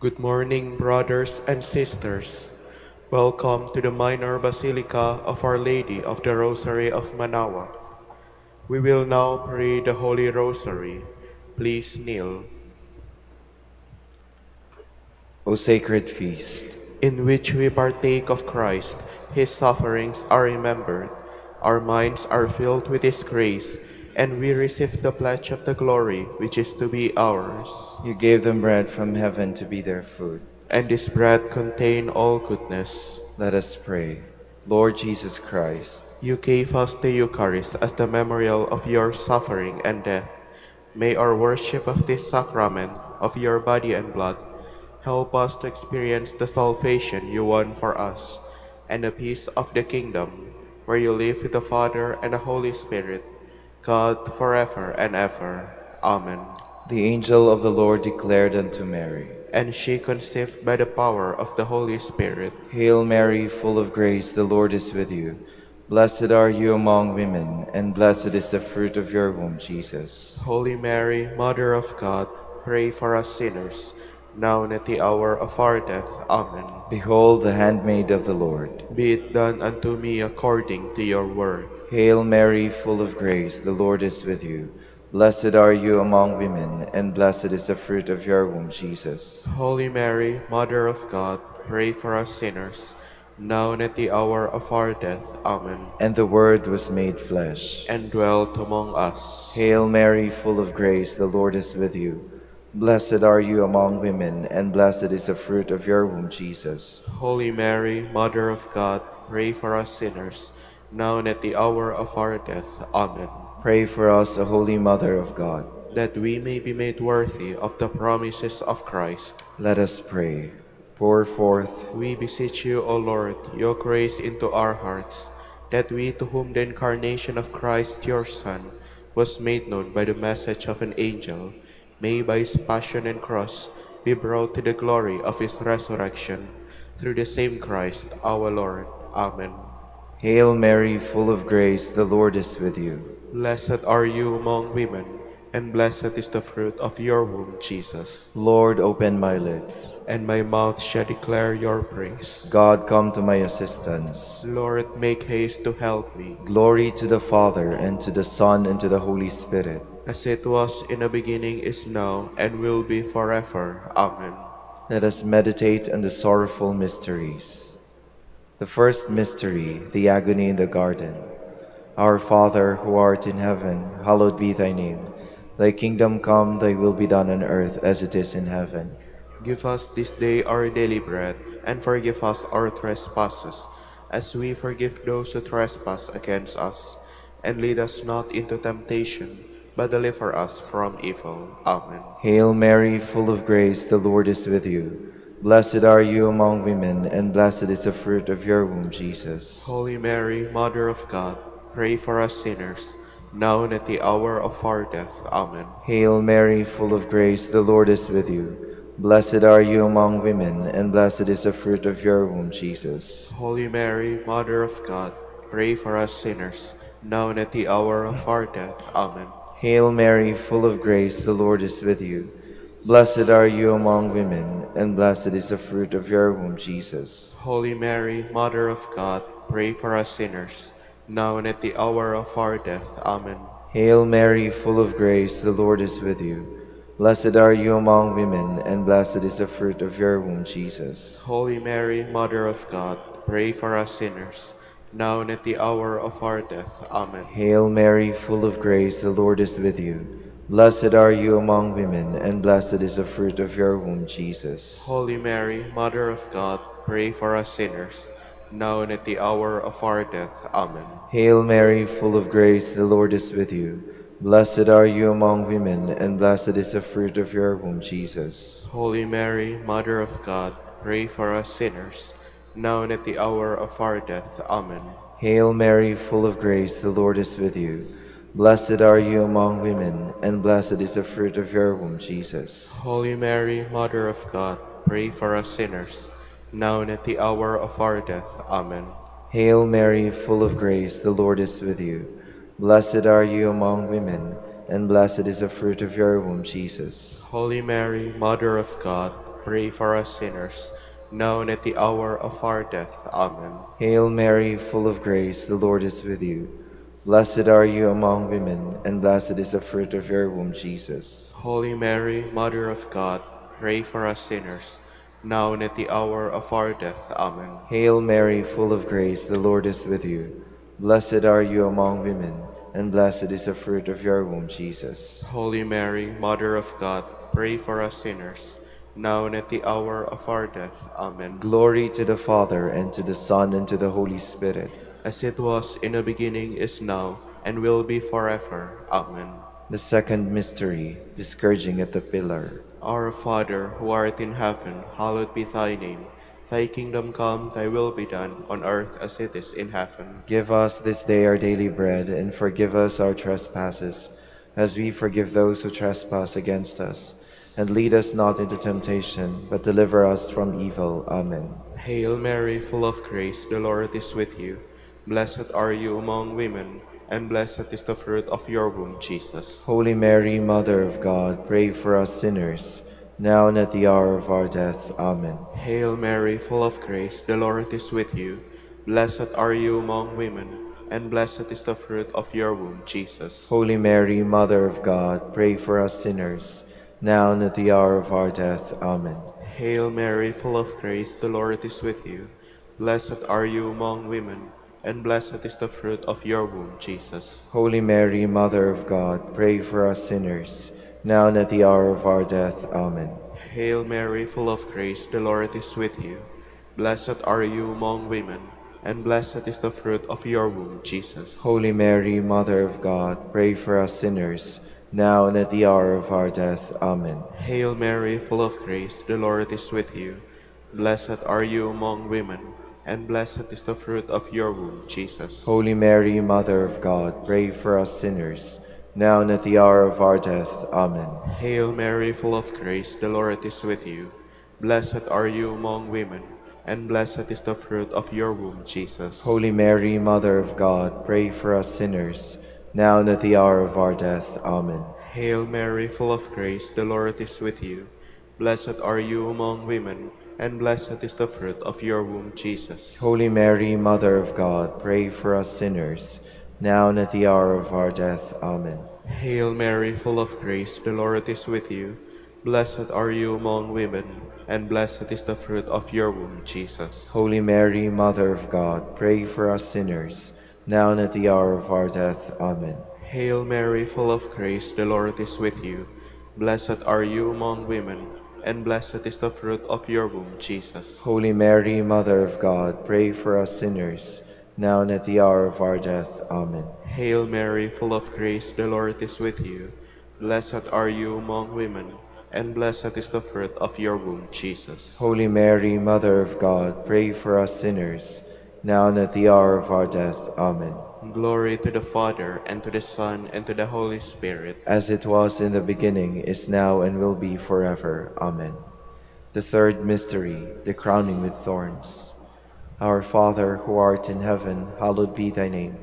Good morning, brothers and sisters. Welcome to the Minor Basilica of Our Lady of the Rosary of Manaoag. We will now pray the Holy Rosary. Please kneel. O sacred feast, In which we partake of Christ, His sufferings are remembered, our minds are filled with His grace, and we receive the pledge of the glory which is to be ours. you gave them bread from heaven to be their food. And this bread contain all goodness. Let us pray. Lord Jesus Christ, You gave us the Eucharist as the memorial of your suffering and death. May our worship of this sacrament of your body and blood help us to experience the salvation you won for us and the peace of the kingdom, where you live with the Father and the Holy Spirit, God forever and ever. Amen. the angel of the Lord declared unto Mary, And she conceived by the power of the Holy Spirit. Hail Mary, full of grace, the Lord is with you. Blessed are you among women, and blessed is the fruit of your womb, Jesus. Holy Mary, Mother of God, pray for us sinners, now and at the hour of our death. Amen. Behold the handmaid of the Lord. Be it done unto me according to your word. Hail Mary, full of grace, the Lord is with you. Blessed are you among women, and blessed is the fruit of your womb, Jesus. Holy Mary, Mother of God, pray for us sinners, now and at the hour of our death. Amen. And the Word was made flesh, And dwelt among us. Hail Mary, full of grace, the Lord is with you. Blessed are you among women, and blessed is the fruit of your womb, Jesus. Holy Mary, Mother of God, pray for us sinners, now and at the hour of our death. Amen. Pray for us, O Holy Mother of God. That we may be made worthy of the promises of Christ. Let us pray. Pour forth, We beseech you, O Lord, your grace into our hearts, that we, to whom the incarnation of Christ your Son was made known by the message of an angel, may by his passion and cross be brought to the glory of his resurrection, through the same Christ our Lord. Amen. Hail Mary, full of grace, the Lord is with you. Blessed are you among women, and blessed is the fruit of your womb, Jesus. Lord, open my lips. And my mouth shall declare your praise. God, come to my assistance. Lord, make haste to help me. Glory to the Father, and to the Son, and to the Holy Spirit. As it was in the beginning, is now, and will be forever. Amen. Let us meditate on the sorrowful mysteries. The first mystery, the agony in the garden. Our Father, who art in heaven, hallowed be thy name. Thy kingdom come, thy will be done on earth as it is in heaven. Give us this day our daily bread, and forgive us our trespasses, as we forgive those who trespass against us. And lead us not into temptation, but deliver us from evil. Amen. Hail Mary, full of grace, the Lord is with you. Blessed are you among women, and blessed is the fruit of your womb, Jesus. Holy Mary, Mother of God, pray for us sinners, now and at the hour of our death. Amen. Hail Mary, full of grace, the Lord is with you. Blessed are you among women, and blessed is the fruit of your womb, Jesus. Holy Mary, Mother of God, pray for us sinners, now and at the hour of our death. Amen. Hail Mary, full of grace, the Lord is with you. Blessed are you among women, and blessed is the fruit of your womb, Jesus. Holy Mary, Mother of God, pray for us sinners, now and at the hour of our death. Amen. Hail Mary, full of grace, the Lord is with you. Blessed are you among women, and blessed is the fruit of your womb, Jesus. Holy Mary, Mother of God, pray for us sinners, now and at the hour of our death. Amen. Hail Mary, full of grace, the Lord is with you. Blessed are you among women, and blessed is the fruit of your womb, Jesus. Holy Mary, Mother of God, pray for us sinners, now and at the hour of our death. Amen. Hail Mary, full of grace, the Lord is with you. Blessed are you among women, and blessed is the fruit of your womb, Jesus. Holy Mary, Mother of God, pray for us sinners, now and at the hour of our death. Amen. Hail Mary, full of grace, the Lord is with you. Blessed are you among women, and blessed is the fruit of your womb, Jesus. Holy Mary, Mother of God, pray for us sinners, now and at the hour of our death. Amen. Hail Mary, full of grace, the Lord is with you. Blessed are you among women, and blessed is the fruit of your womb, Jesus. Holy Mary, Mother of God, pray for us sinners, now and at the hour of our death. Amen. Hail Mary, full of grace, the Lord is with you. Blessed are you among women, and blessed is the fruit of your womb, Jesus. Holy Mary, Mother of God, pray for us sinners, now and at the hour of our death. Amen. Hail Mary, full of grace, the Lord is with you. Blessed are you among women, and blessed is the fruit of your womb, Jesus. Holy Mary, Mother of God, pray for us sinners, now and at the hour of our death. Amen. Glory to the Father, and to the Son, and to the Holy Spirit. As it was in the beginning, is now, and will be forever. Amen. The second mystery, the scourging at the pillar. Our Father, who art in heaven, hallowed be thy name. Thy kingdom come, thy will be done, on earth as it is in heaven. Give us this day our daily bread, and forgive us our trespasses, as we forgive those who trespass against us. And lead us not into temptation, but deliver us from evil. Amen. Hail Mary, full of grace, the Lord is with you. Blessed are you among women, and blessed is the fruit of your womb, Jesus. Holy Mary, Mother of God, pray for us sinners, now and at the hour of our death. Amen. Hail Mary, full of grace, the Lord is with you. Blessed are you among women, and blessed is the fruit of your womb, Jesus. Holy Mary, Mother of God, pray for us sinners, now and at the hour of our death. Amen. Hail Mary, full of grace, the Lord is with you. Blessed are you among women, and blessed is the fruit of your womb, Jesus. Holy Mary, Mother of God, pray for us sinners, now and at the hour of our death. Amen. Hail Mary, full of grace, the Lord is with you. Blessed are you among women, and blessed is the fruit of your womb, Jesus. Holy Mary, Mother of God, pray for us sinners, now and at the hour of our death. Amen. Hail Mary, full of grace, the Lord is with you. Blessed are you among women, and blessed is the fruit of your womb, Jesus. Holy Mary, Mother of God, pray for us sinners, now and at the hour of our death. Amen. Hail Mary, full of grace, the Lord is with you. Blessed are you among women, and blessed is the fruit of your womb, Jesus. Holy Mary, Mother of God, pray for us sinners, now and at the hour of our death. Amen. Hail Mary, full of grace, the Lord is with you. Blessed are you among women, and blessed is the fruit of your womb, Jesus. Holy Mary, Mother of God, pray for us sinners, now and at the hour of our death. Amen. Hail Mary, full of grace, the Lord is with you. Blessed are you among women, and blessed is the fruit of your womb, Jesus. Holy Mary, Mother of God, pray for us sinners, now and at the hour of our death. Amen. Hail Mary, full of grace, the Lord is with you. Blessed are you among women, and blessed is the fruit of your womb, Jesus. Holy Mary, Mother of God, pray for us sinners, now and at the hour of our death. Amen. Hail Mary, full of grace, the Lord is with you. Blessed are you among women, and blessed is the fruit of your womb, Jesus. Holy Mary, Mother of God, pray for us sinners, now and at the hour of our death. Amen. Glory to the Father, and to the Son, and to the Holy Spirit. As it was in the beginning, is now, and will be forever. Amen. The third mystery, the crowning with thorns. Our Father, who art in heaven, hallowed be thy name.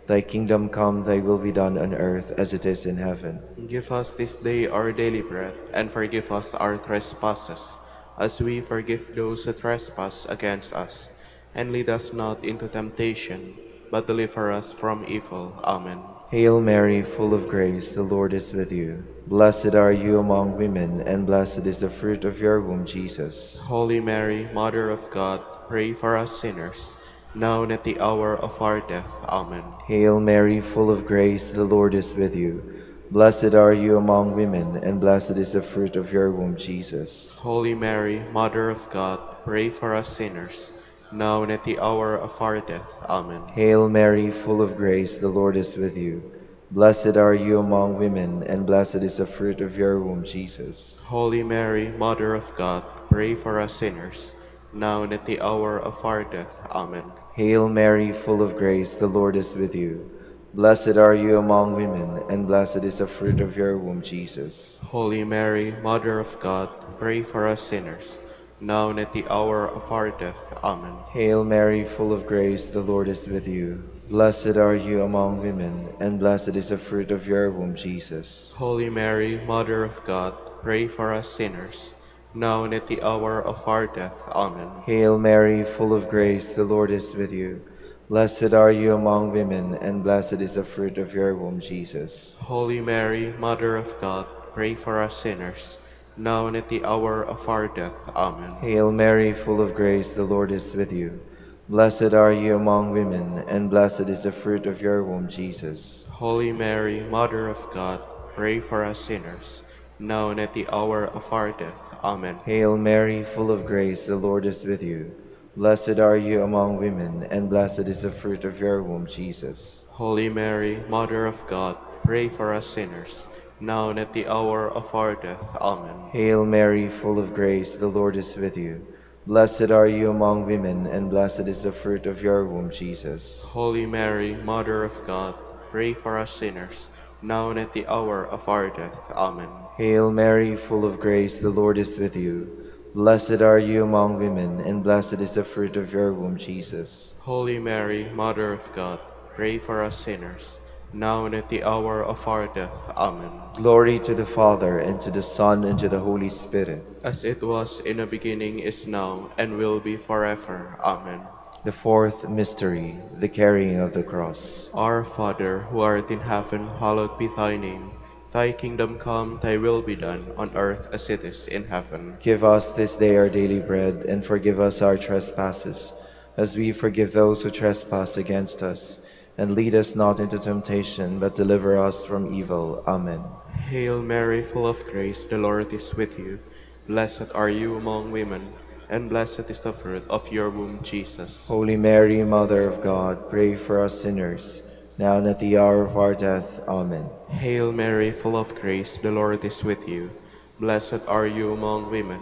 Thy kingdom come, thy will be done on earth as it is in heaven. Give us this day our daily bread, and forgive us our trespasses, as we forgive those who trespass against us. And lead us not into temptation, but deliver us from evil. Amen. Hail Mary, full of grace, the Lord is with you. Blessed are you among women, and blessed is the fruit of your womb, Jesus. Holy Mary, Mother of God, pray for us sinners, now and at the hour of our death. Amen. Hail Mary, full of grace, the Lord is with you. Blessed are you among women, and blessed is the fruit of your womb, Jesus. Holy Mary, Mother of God, pray for us sinners, now and at the hour of our death. Amen. Hail Mary, full of grace, the Lord is with you. Blessed are you among women, and blessed is the fruit of your womb, Jesus. Holy Mary, Mother of God, pray for us sinners, now and at the hour of our death. Amen. Hail Mary, full of grace, the Lord is with you. Blessed are you among women, and blessed is the fruit of your womb, Jesus. Holy Mary, Mother of God, pray for us sinners, now and at the hour of our death. Amen. Hail Mary, full of grace, the Lord is with you. Blessed are you among women, and blessed is the fruit of your womb, Jesus. Holy Mary, Mother of God, pray for us sinners, now and at the hour of our death. Amen. Hail Mary, full of grace, the Lord is with you. Blessed are you among women, and blessed is the fruit of your womb, Jesus. Holy Mary, Mother of God, pray for us sinners, now and at the hour of our death. Amen. Hail Mary, full of grace, the Lord is with you. Blessed are you among women, and blessed is the fruit of your womb, Jesus. Holy Mary, Mother of God, pray for us sinners, now and at the hour of our death. Amen. Hail Mary, full of grace, the Lord is with you. Blessed are you among women, and blessed is the fruit of your womb, Jesus. Holy Mary, Mother of God, pray for us sinners, now and at the hour of our death. Amen. Hail Mary, full of grace, the Lord is with you. Blessed are you among women, and blessed is the fruit of your womb, Jesus. Holy Mary, Mother of God, pray for us sinners, now and at the hour of our death. Amen. Hail Mary, full of grace, the Lord is with you. Blessed are you among women, and blessed is the fruit of your womb, Jesus. Holy Mary, Mother of God, pray for us sinners, now and at the hour of our death. Amen. Glory to the Father, and to the Son, and to the Holy Spirit. As it was in the beginning, is now, and will be forever. Amen. The fourth mystery, the carrying of the cross. Our Father, who art in heaven, hallowed be thy name. Thy kingdom come, thy will be done, on earth as it is in heaven. Give us this day our daily bread, and forgive us our trespasses, as we forgive those who trespass against us. And lead us not into temptation, but deliver us from evil. Amen. Hail Mary, full of grace, the Lord is with you. Blessed are you among women, and blessed is the fruit of your womb, Jesus. Holy Mary, Mother of God, pray for us sinners, now and at the hour of our death. Amen. Hail Mary, full of grace, the Lord is with you. Blessed are you among women,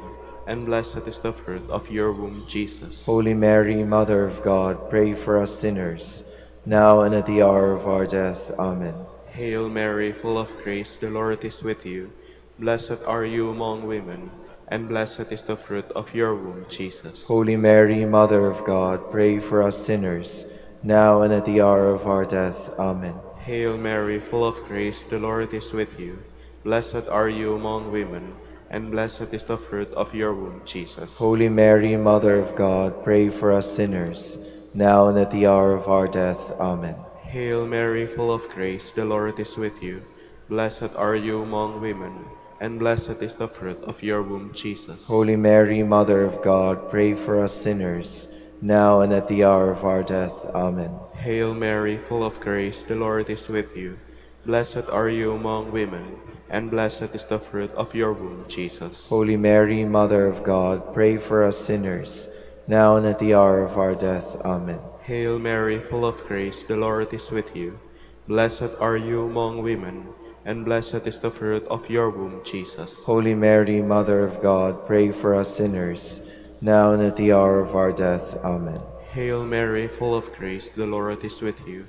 and blessed is the fruit of your womb, Jesus. Holy Mary, Mother of God, pray for us sinners, now and at the hour of our death. Amen. Hail Mary, full of grace, the Lord is with you. Blessed are you among women, and blessed is the fruit of your womb, Jesus. Holy Mary, Mother of God, pray for us sinners, now and at the hour of our death. Amen. Hail Mary, full of grace, the Lord is with you. Blessed are you among women, and blessed is the fruit of your womb, Jesus. Holy Mary, Mother of God, pray for us sinners, now and at the hour of our death. Amen. Hail Mary, full of grace, the Lord is with you. Blessed are you among women, and blessed is the fruit of your womb, Jesus. Holy Mary, Mother of God, pray for us sinners, now and at the hour of our death. Amen. Hail Mary, full of grace, the Lord is with you. Blessed are you among women, and blessed is the fruit of your womb, Jesus. Holy Mary, Mother of God, pray for us sinners, now and at the hour of our death. Amen. Hail Mary, full of grace, the Lord is with you. Blessed are you among women, and blessed is the fruit of your womb, Jesus. Holy Mary, Mother of God, pray for us sinners, now and at the hour of our death. Amen. Hail Mary, full of grace, the Lord is with you.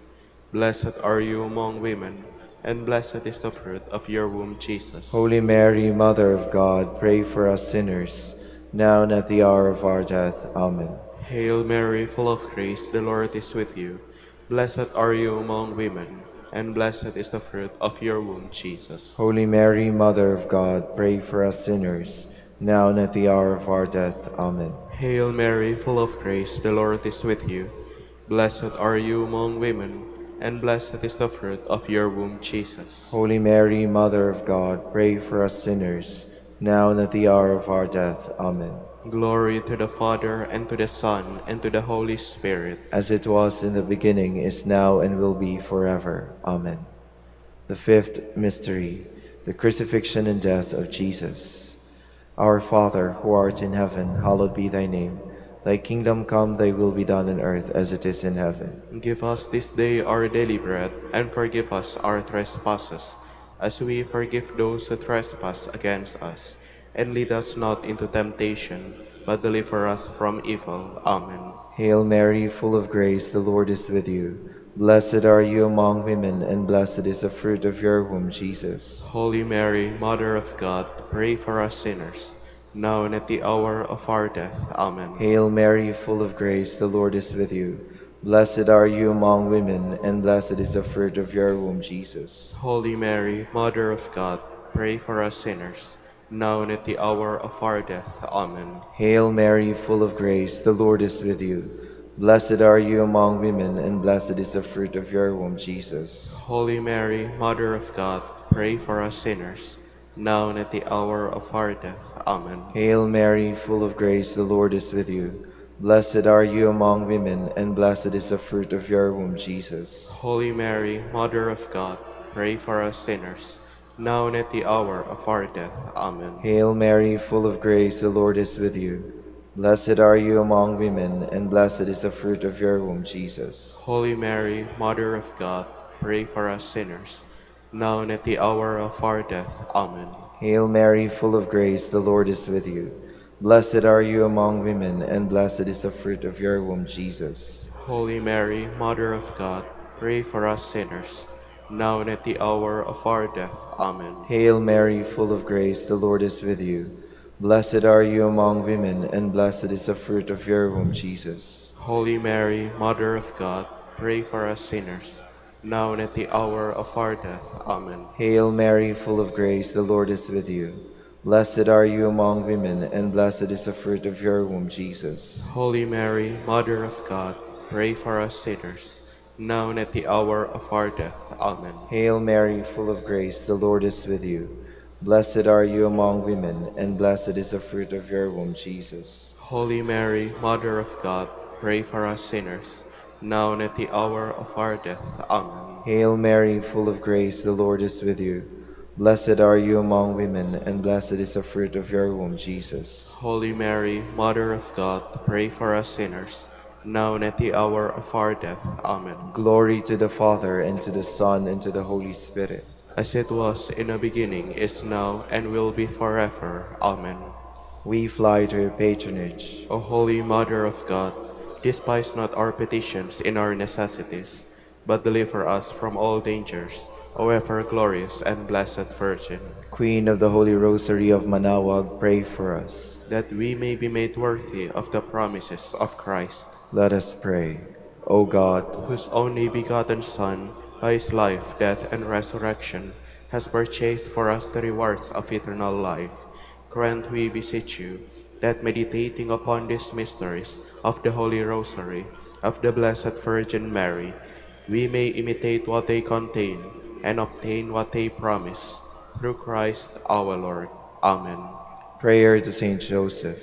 Blessed are you among women, and blessed is the fruit of your womb, Jesus. Holy Mary, Mother of God, pray for us sinners, now and at the hour of our death. Amen. Hail Mary, full of grace, the Lord is with you. Blessed are you among women, and blessed is the fruit of your womb, Jesus. Holy Mary, Mother of God, pray for us sinners, now and at the hour of our death. Amen. Hail Mary, full of grace, the Lord is with you. Blessed are you among women, and blessed is the fruit of your womb, Jesus. Holy Mary, Mother of God, pray for us sinners, now and at the hour of our death. Amen. Glory to the Father, and to the Son, and to the Holy Spirit. As it was in the beginning, is now, and will be forever. Amen. The fifth mystery, the crucifixion and death of Jesus. Our Father, who art in heaven, hallowed be thy name. Thy kingdom come, thy will be done on earth as it is in heaven. Give us this day our daily bread, and forgive us our trespasses, as we forgive those who trespass against us. And lead us not into temptation, but deliver us from evil. Amen. Hail Mary, full of grace, the Lord is with you. Blessed are you among women, and blessed is the fruit of your womb, Jesus. Holy Mary, Mother of God, pray for us sinners, now and at the hour of our death. Amen. Hail Mary, full of grace, the Lord is with you. Blessed are you among women, and blessed is the fruit of your womb, Jesus. Holy Mary, Mother of God, pray for us sinners, now and at the hour of our death. Amen. Hail Mary, full of grace, the Lord is with you. Blessed are you among women, and blessed is the fruit of your womb, Jesus. Holy Mary, Mother of God, pray for us sinners, now and at the hour of our death. Amen. Hail Mary, full of grace, the Lord is with you. Blessed are you among women, and blessed is the fruit of your womb, Jesus. Holy Mary, Mother of God, pray for us sinners, now and at the hour of our death. Amen. Hail Mary, full of grace, the Lord is with you. Blessed are you among women, and blessed is the fruit of your womb, Jesus. Holy Mary, Mother of God, pray for us sinners, now and at the hour of our death. Amen. Hail Mary, full of grace, the Lord is with you. Blessed are you among women, and blessed is the fruit of your womb, Jesus. Holy Mary, Mother of God, pray for us sinners, now and at the hour of our death. Amen. Hail Mary, full of grace, the Lord is with you. Blessed are you among women, and blessed is the fruit of your womb, Jesus. Holy Mary, Mother of God, pray for us sinners, now and at the hour of our death. Amen. Hail Mary, full of grace, the Lord is with you. Blessed are you among women, and blessed is the fruit of your womb, Jesus. Holy Mary, Mother of God, pray for us sinners, now and at the hour of our death. Amen. Hail Mary, full of grace, the Lord is with you. Blessed are you among women, and blessed is the fruit of your womb, Jesus. Holy Mary, Mother of God, pray for us sinners, now and at the hour of our death. Amen. Hail Mary, full of grace, the Lord is with you. Blessed are you among women, and blessed is the fruit of your womb, Jesus. Holy Mary, Mother of God, pray for us sinners, now and at the hour of our death. Amen. Glory to the Father, and to the Son, and to the Holy Spirit. As it was in the beginning, is now, and will be forever. Amen. We fly to your patronage. O Holy Mother of God, despise not our petitions in our necessities, but deliver us from all dangers, O ever glorious and blessed Virgin, Queen of the Holy Rosary of Manaoag, pray for us. that we may be made worthy of the promises of Christ, Let us pray. O God, whose only begotten Son, by his life, death, and resurrection, has purchased for us the rewards of eternal life, grant, we beseech you, that meditating upon these mysteries of the Holy Rosary of the Blessed Virgin Mary, we may imitate what they contain and obtain what they promise. Through Christ our Lord. Amen. prayer to Saint Joseph.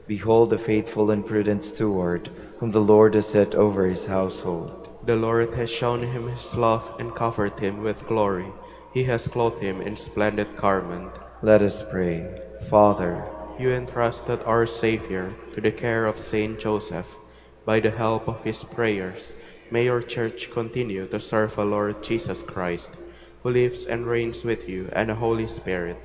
Behold the faithful and prudent steward, whom the Lord has set over his household. The Lord has shown him his love and covered him with glory. He has clothed him in splendid garment. Let us pray. Father, You entrusted our Savior to the care of Saint Joseph. By the help of his prayers, may your Church continue to serve the Lord Jesus Christ, who lives and reigns with you and the Holy Spirit,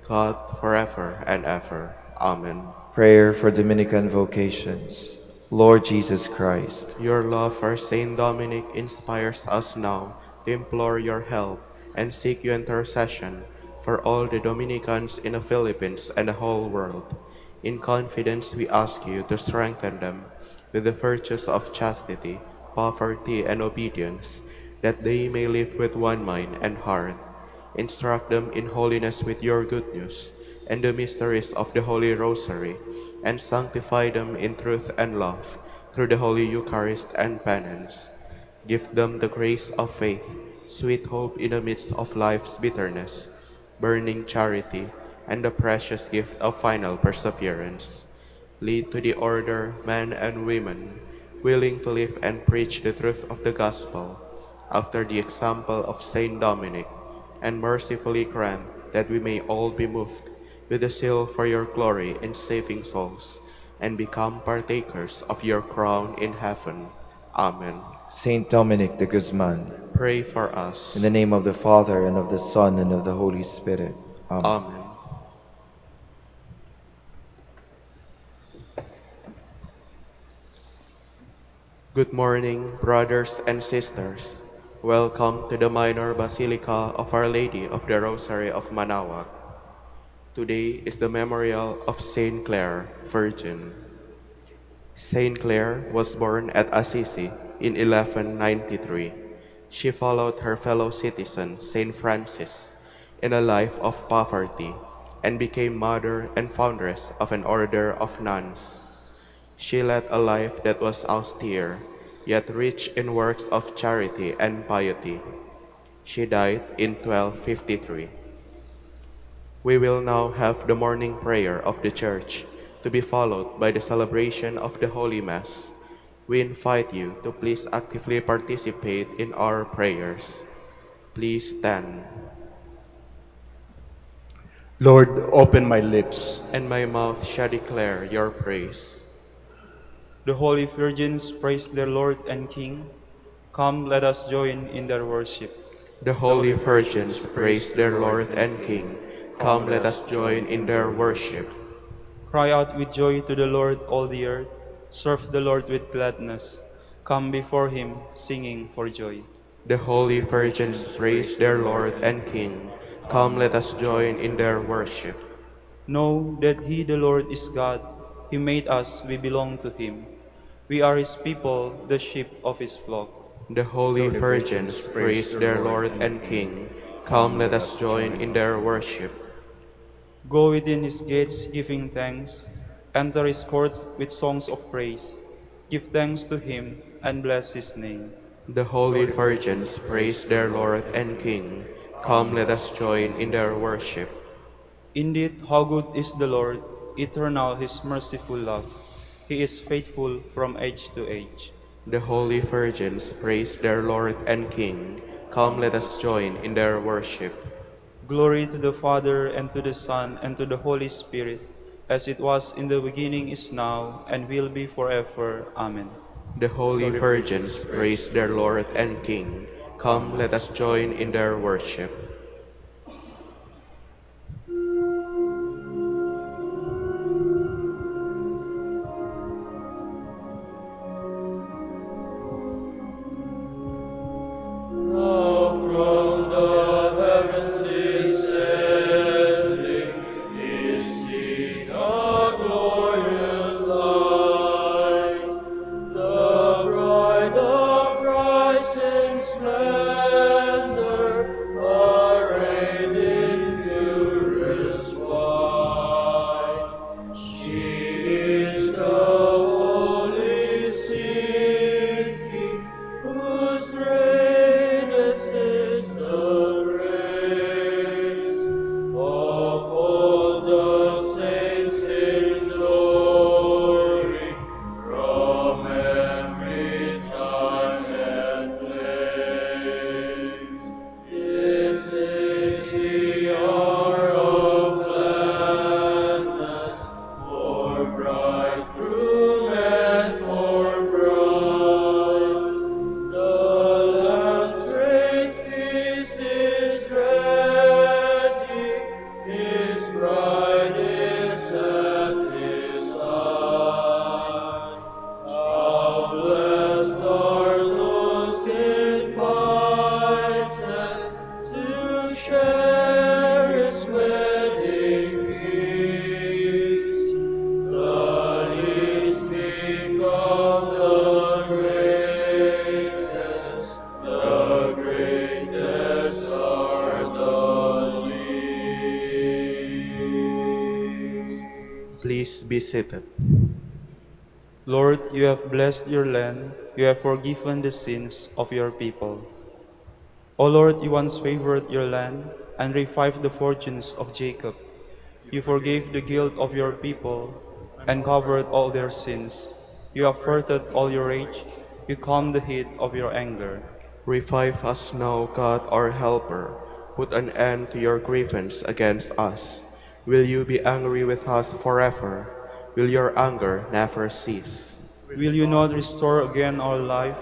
God, forever and ever. Amen. prayer for Dominican vocations. Lord Jesus Christ, Your love for Saint Dominic inspires us now to implore your help and seek your intercession for all the Dominicans in the Philippines and the whole world. In confidence, we ask you to strengthen them with the virtues of chastity, poverty, and obedience, that they may live with one mind and heart. Instruct them in holiness with your good news and the mysteries of the Holy Rosary, and sanctify them in truth and love through the Holy Eucharist and penance. Give them the grace of faith, sweet hope in the midst of life's bitterness, burning charity, and the precious gift of final perseverance. Lead to the order men and women willing to live and preach the truth of the gospel after the example of Saint Dominic, and mercifully grant that we may all be moved with the zeal for your glory in saving souls, and become partakers of your crown in heaven. Amen. Saint Dominic de Guzman, Pray for us. in the name of the Father, and of the Son, and of the Holy Spirit. Amen. Amen. Good morning, brothers and sisters. Welcome to the Minor Basilica of Our Lady of the Rosary of Manaoag. Today is the memorial of Saint Clare, Virgin. Saint Clare was born at Assisi in 1193. She followed her fellow citizen, Saint Francis, in a life of poverty and became mother and foundress of an order of nuns. She led a life that was austere, yet rich in works of charity and piety. She died in 1253. We will now have the morning prayer of the Church, to be followed by the celebration of the Holy Mass. We invite you to please actively participate in our prayers. Please stand. Lord, open my lips. And my mouth shall declare your praise. The holy virgins praise their Lord and King. Come, let us join in their worship. The holy virgins praise their Lord and King. Come, let us join in their worship. Cry out with joy to the Lord, all the earth. Serve the Lord with gladness. Come before him, singing for joy. The holy virgins praise their Lord and King. Come, let us join in their worship. Know that he, the Lord, is God. He made us, we belong to him. We are his people, the sheep of his flock. The holy virgins praise their Lord and King. Come, let us join in their worship. Go within his gates, giving thanks. Enter his courts with songs of praise. Give thanks to him and bless his name. The holy virgins praise their Lord and King. Come, let us join in their worship. Indeed, how good is the Lord, eternal his merciful love. He is faithful from age to age. The holy virgins praise their Lord and King. Come, let us join in their worship. Glory to the Father, and to the Son, and to the Holy Spirit, as it was in the beginning, is now, and will be forever. Amen. The holy virgins praise their Lord and King. Come, let us join in their worship. Please be seated. Lord, you have blessed your land, you have forgiven the sins of your people. O Lord, you once favored your land and revived the fortunes of Jacob. You forgave the guilt of your people and covered all their sins. You averted all your rage, you calmed the heat of your anger. Revive us now, God our helper. Put an end to your grievance against us. Will you be angry with us forever? Will your anger never cease? Will you not restore again our life,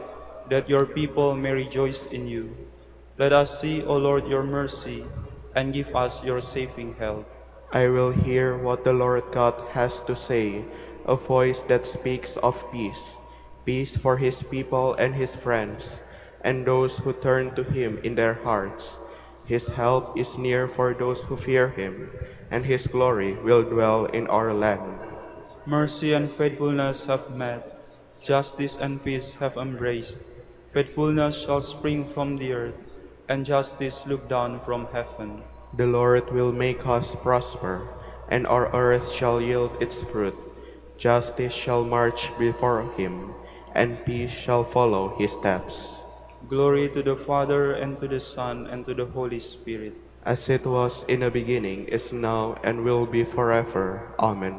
that your people may rejoice in you? Let us see, O Lord, your mercy, and give us your saving help. I will hear what the Lord God has to say, a voice that speaks of peace, peace for his people and his friends, and those who turn to him in their hearts. His help is near for those who fear him, and his glory will dwell in our land. Mercy and faithfulness have met, justice and peace have embraced. Faithfulness shall spring from the earth, and justice look down from heaven. The Lord will make us prosper, and our earth shall yield its fruit. Justice shall march before him, and peace shall follow his steps. Glory to the Father, and to the Son, and to the Holy Spirit. As it was in the beginning, is now, and will be forever. Amen.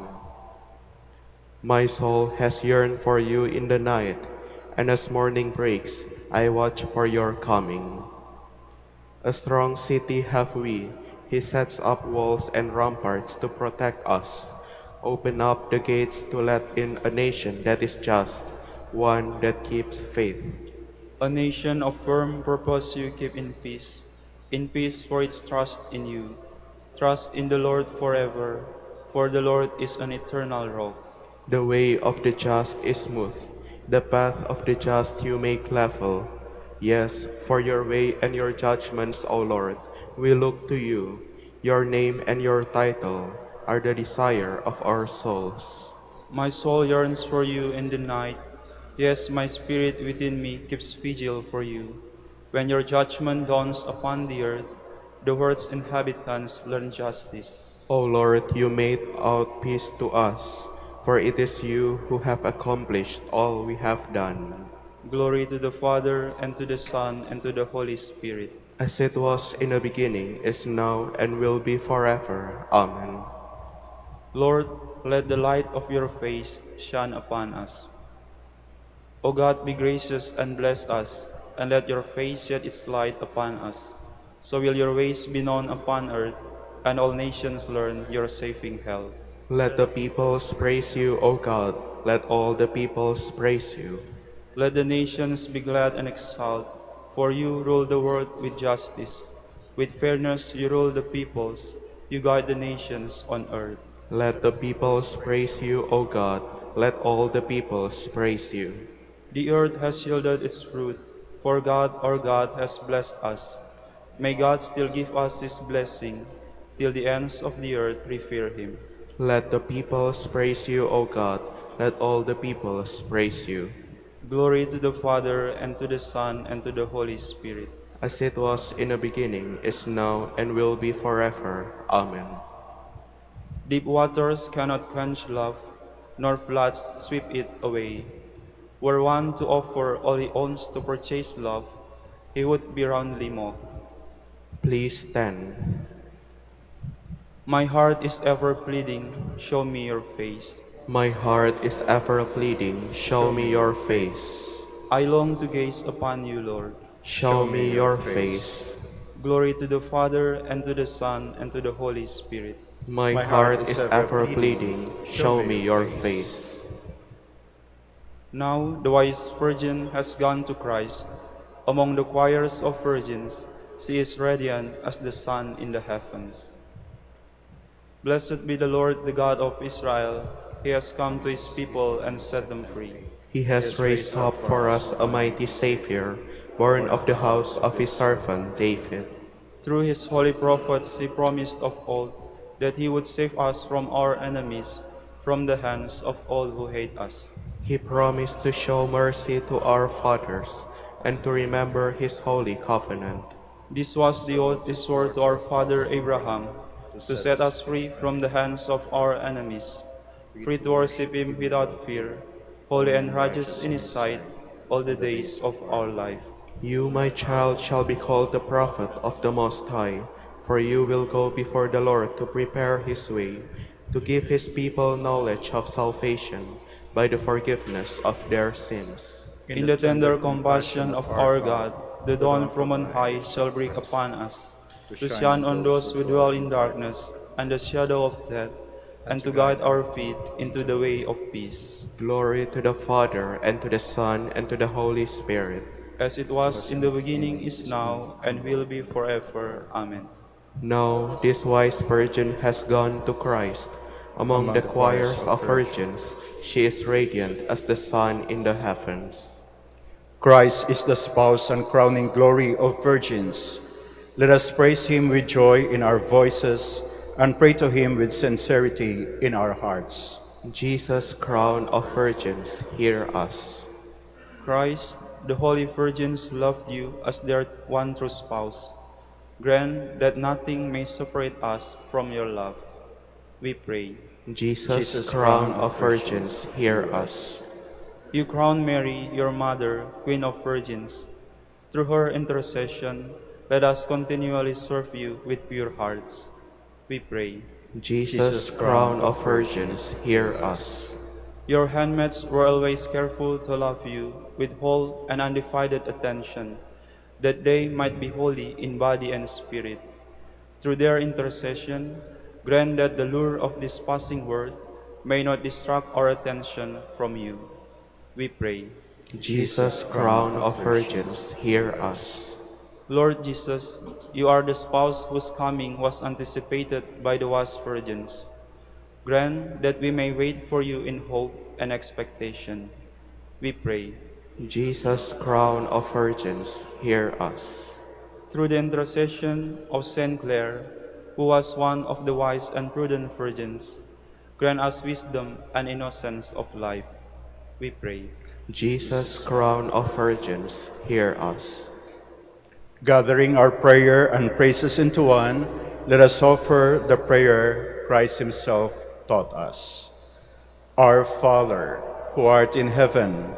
My soul has yearned for you in the night, and as morning breaks, I watch for your coming. A strong city have we. He sets up walls and ramparts to protect us. Open up the gates to let in a nation that is just, one that keeps faith. A nation of firm purpose you keep in peace for its trust in you. Trust in the Lord forever, for the Lord is an eternal rock. The way of the just is smooth, the path of the just you make level. Yes, for your way and your judgments, O Lord, we look to you. Your name and your title are the desire of our souls. My soul yearns for you in the night. Yes, my spirit within me keeps vigil for you. When your judgment dawns upon the earth, the earth's inhabitants learn justice. O Lord, you made out peace to us, for it is you who have accomplished all we have done. Glory to the Father, and to the Son, and to the Holy Spirit. As it was in the beginning, is now, and will be forever. Amen. Lord, let the light of your face shine upon us. O God, be gracious and bless us, and let your face shed its light upon us. So will your ways be known upon earth, and all nations learn your saving help. Let the peoples praise you, O God. Let all the peoples praise you. Let the nations be glad and exult, for you rule the world with justice. With fairness you rule the peoples, you guide the nations on earth. Let the peoples praise you, O God. Let all the peoples praise you. The earth has yielded its fruit, for God our God has blessed us. May God still give us his blessing, till the ends of the earth revere him. Let the peoples praise you, O God. Let all the peoples praise you. Glory to the Father, and to the Son, and to the Holy Spirit. As it was in the beginning, is now, and will be forever. Amen. Deep waters cannot quench love, nor floods sweep it away. Were one to offer all he owns to purchase love, he would be roundly mocked. Please stand. My heart is ever pleading, show me your face. My heart is ever pleading, show me your face. I long to gaze upon you, Lord. Show me your face. Glory to the Father, and to the Son, and to the Holy Spirit. My heart is ever pleading, show me your face. Now the wise virgin has gone to Christ. Among the choirs of virgins, she is radiant as the sun in the heavens. Blessed be the Lord, the God of Israel. He has come to his people and set them free. He has raised up for us a mighty Savior, born of the house of his servant David. Through his holy prophets he promised of old that he would save us from our enemies, from the hands of all who hate us. He promised to show mercy to our fathers and to remember his holy covenant. This was the oath he swore to our father Abraham, to set us free from the hands of our enemies, free to worship him without fear, holy and righteous in his sight, all the days of our life. You, my child, shall be called the prophet of the Most High, for you will go before the Lord to prepare his way, to give his people knowledge of salvation by the forgiveness of their sins. In the tender compassion of our God, the dawn from on high shall break upon us, to shine on those who dwell in darkness and the shadow of death, and to guide our feet into the way of peace. Glory to the Father, and to the Son, and to the Holy Spirit. As it was in the beginning, is now, and will be forever. Amen. Now this wise virgin has gone to Christ. Among the choirs of virgins, she is radiant as the sun in the heavens. Christ is the spouse and crowning glory of virgins. Let us praise him with joy in our voices and pray to him with sincerity in our hearts. Jesus, crown of virgins, hear us. Christ, the holy virgins loved you as their one true spouse. Grant that nothing may separate us from your love. We pray. Jesus, Jesus, crown crown of of virgins, virgins, hear hear us. us. You crown Mary, your mother, Queen of Virgins. Through her intercession, let us continually serve you with pure hearts. We pray. Jesus, Jesus, crown crown of of virgins, virgins, hear hear us. us. Your handmaids were always careful to love you with whole and undivided attention, that they might be holy in body and spirit. Through their intercession, grant that the lure of this passing world may not distract our attention from you. We pray. Jesus, Jesus, crown crown of of virgins, virgins, hear hear us. us. Lord Jesus, you are the spouse whose coming was anticipated by the wise virgins. Grant that we may wait for you in hope and expectation. We pray. Jesus, crown of virgins, hear us. Through the intercession of Saint Clare, who was one of the wise and prudent virgins, grant us wisdom and innocence of life. We pray. Jesus, Jesus, crown of virgins, hear us. gathering our prayer and praises into one, let us offer the prayer Christ himself taught us. Our Father, who art in heaven,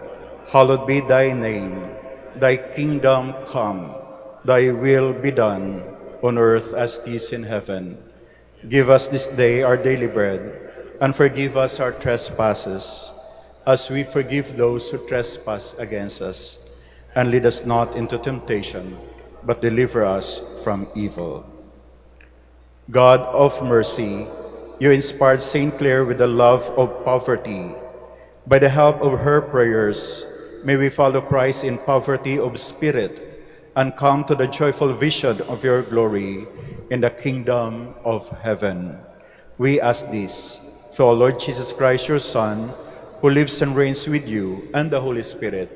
hallowed be thy name. Thy kingdom come, thy will be done, on earth as it is in heaven. Give us this day our daily bread, and forgive us our trespasses, as we forgive those who trespass against us. And lead us not into temptation, but deliver us from evil. God of mercy, you inspired Saint Clare with the love of poverty. By the help of her prayers, may we follow Christ in poverty of spirit and come to the joyful vision of your glory in the kingdom of heaven. We ask this through our Lord Jesus Christ, your Son, who lives and reigns with you and the Holy Spirit,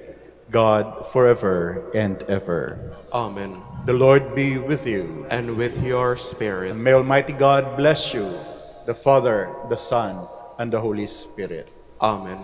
God forever and ever. Amen. The Lord be with you. And with your spirit. And may Almighty God bless you, the Father, the Son, and the Holy Spirit. Amen.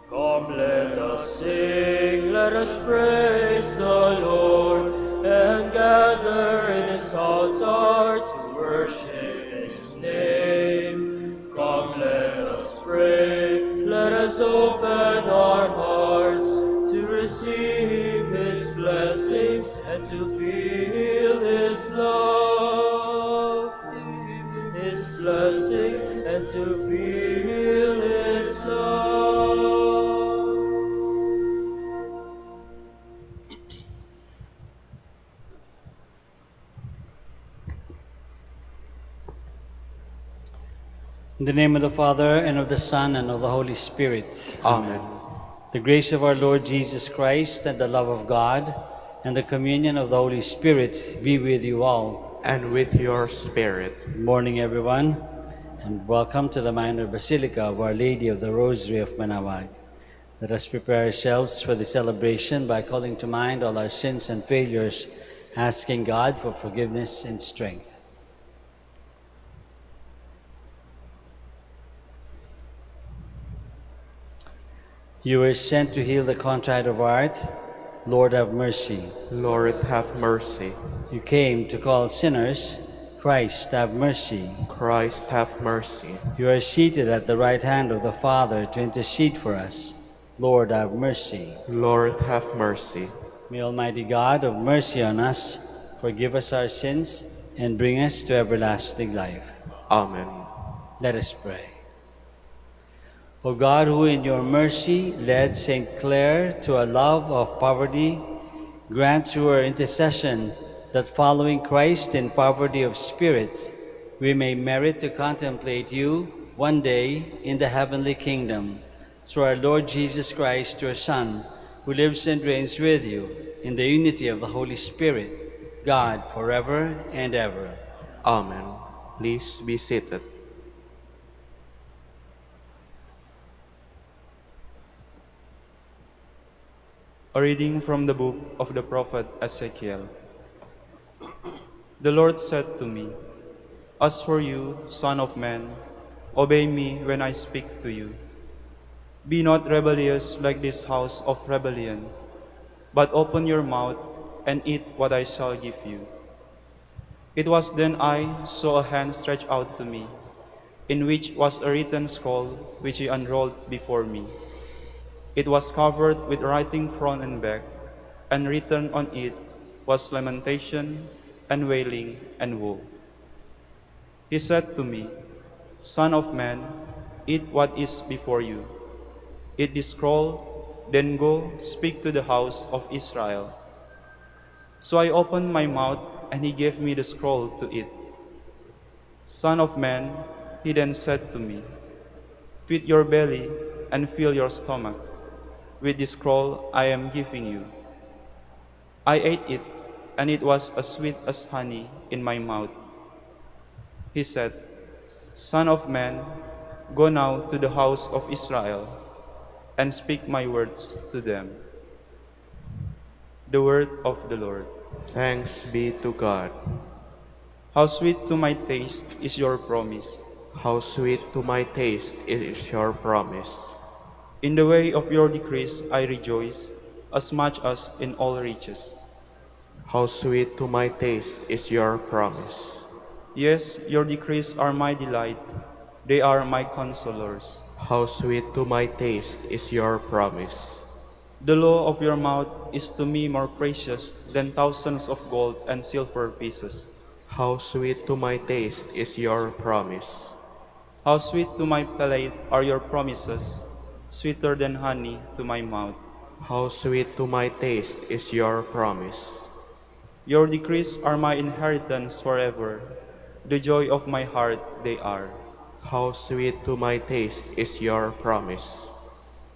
Come, let us sing, let us praise the Lord, and gather in His altar to worship His name. Come, let us pray, let us open our hearts to receive His blessings and to feel His love. His blessings and to feel His love. In the name of the Father, and of the Son, and of the Holy Spirit. Amen. The grace of our Lord Jesus Christ, and the love of God, and the communion of the Holy Spirit be with you all. And with your spirit. Good morning, everyone, and welcome to the Minor Basilica of Our Lady of the Rosary of Manaoag. Let us prepare ourselves for the celebration by calling to mind all our sins and failures, asking God for forgiveness and strength. You were sent to heal the contrite of heart. Lord, have mercy. Lord, have mercy. You came to call sinners. Christ, have mercy. Christ, have mercy. You are seated at the right hand of the Father to intercede for us. Lord, have mercy. Lord, have mercy. May Almighty God have mercy on us, forgive us our sins, and bring us to everlasting life. Amen. Let us pray. O God, who in your mercy led St. Clare to a love of poverty, grant through her intercession that following Christ in poverty of spirit, we may merit to contemplate you one day in the heavenly kingdom. Through our Lord Jesus Christ, your Son, who lives and reigns with you in the unity of the Holy Spirit, God, forever and ever. Amen. Please be seated. A reading from the book of the prophet Ezekiel. The Lord said to me, "As for you, son of man, obey me when I speak to you. Be not rebellious like this house of rebellion, but open your mouth and eat what I shall give you." It was then I saw a hand stretched out to me, in which was a written scroll, which he unrolled before me. It was covered with writing front and back, and written on it was lamentation and wailing and woe. He said to me, "Son of man, eat what is before you. Eat this scroll, then go speak to the house of Israel." So I opened my mouth, and he gave me the scroll to eat. "Son of man," he then said to me, "feed your belly and fill your stomach with this scroll I am giving you." I ate it, and it was as sweet as honey in my mouth. He said, "Son of man, go now to the house of Israel and speak my words to them." The word of the Lord. Thanks be to God. How sweet to my taste is your promise. How sweet to my taste is your promise. In the way of your decrees I rejoice, as much as in all riches. How sweet to my taste is your promise. Yes, your decrees are my delight. They are my consolers. How sweet to my taste is your promise. The law of your mouth is to me more precious than thousands of gold and silver pieces. How sweet to my taste is your promise. How sweet to my palate are your promises, sweeter than honey to my mouth. How sweet to my taste is your promise. Your decrees are my inheritance forever. The joy of my heart they are. How sweet to my taste is your promise.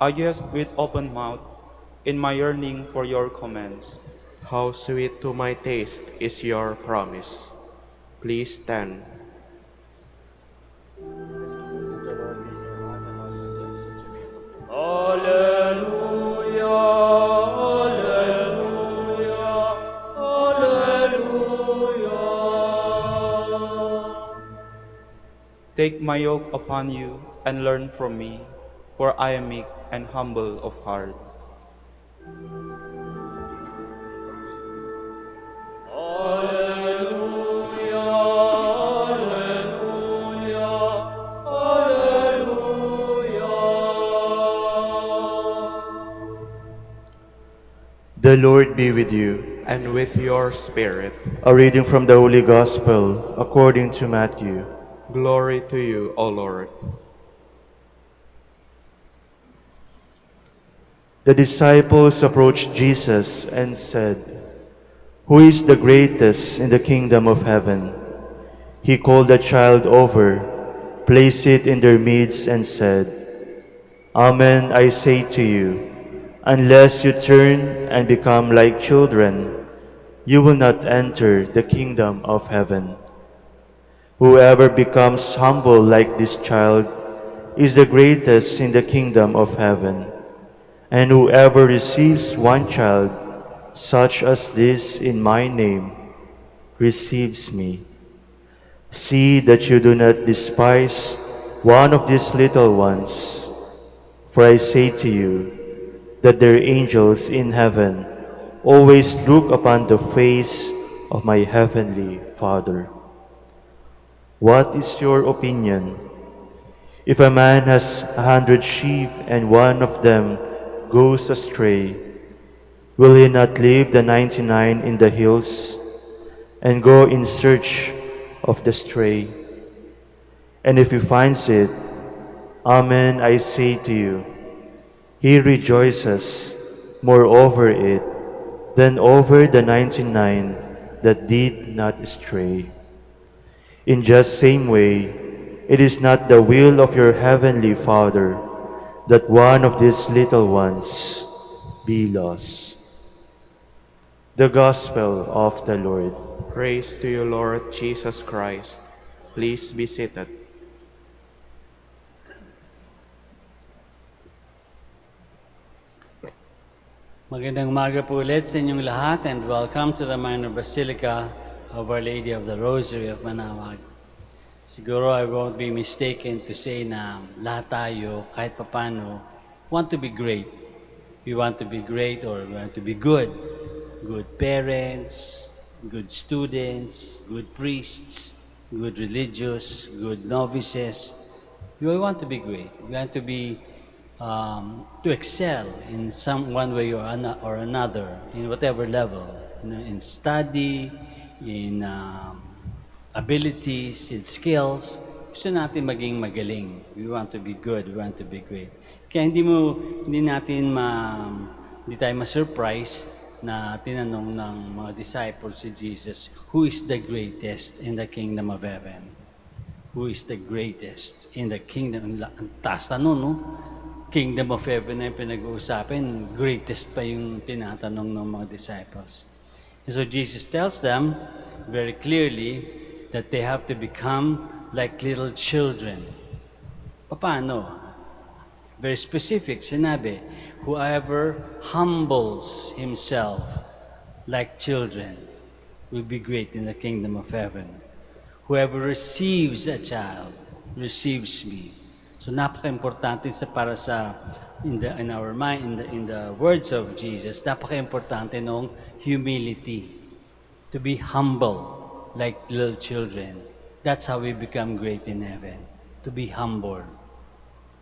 I guessed with open mouth in my yearning for your commands. How sweet to my taste is your promise. Please stand. Take my yoke upon you and learn from me, for I am meek and humble of heart. The Lord be with you. And with your spirit. A reading from the Holy Gospel according to Matthew. Glory to you, O Lord. The disciples approached Jesus and said, "Who is the greatest in the kingdom of heaven?" He called the child over, placed it in their midst, and said, "Amen, I say to you, unless you turn and become like children, you will not enter the kingdom of heaven. Whoever becomes humble like this child is the greatest in the kingdom of heaven. And whoever receives one child, such as this in my name, receives me. See that you do not despise one of these little ones, for I say to you that their angels in heaven always look upon the face of my heavenly Father. What is your opinion? If a man has 100 sheep and one of them goes astray, will he not leave the 99 in the hills and go in search of the stray? And if he finds it, amen, I say to you, he rejoices more over it than over the 99 that did not stray. In just same way, it is not the will of your heavenly Father that one of these little ones be lost. The Gospel of the Lord. Praise to you, Lord Jesus Christ. Please be seated. Magandang umaga po ulit sa inyong lahat and welcome to the Minor Basilica of Our Lady of the Rosary of Manaoag. Siguro I won't be mistaken to say na lahat tayo kahit papano want to be great. We want to be great or we want to be good. Good parents, good students, good priests, good religious, good novices. We want to be great. We want to be to excel in one way or another in whatever level, in study, in abilities, in skills. Gusto natin maging magaling. We want to be good. We want to be great. Kaya hindi tayo ma-surprise na tinanong ng mga disciples si Jesus, who is the greatest in the kingdom of heaven? Who is the greatest in the kingdom? Ang taas tanong, no? Kingdom of heaven na yung pinag-uusapin, greatest pa yung tinatanong ng mga disciples. And so Jesus tells them very clearly that they have to become like little children. Paano? Very specific, sinabi, whoever humbles himself like children will be great in the kingdom of heaven. Whoever receives a child receives me. So napaka-importante in our mind, in the words of Jesus, napaka-importante ng humility. To be humble like little children. That's how we become great in heaven. To be humble.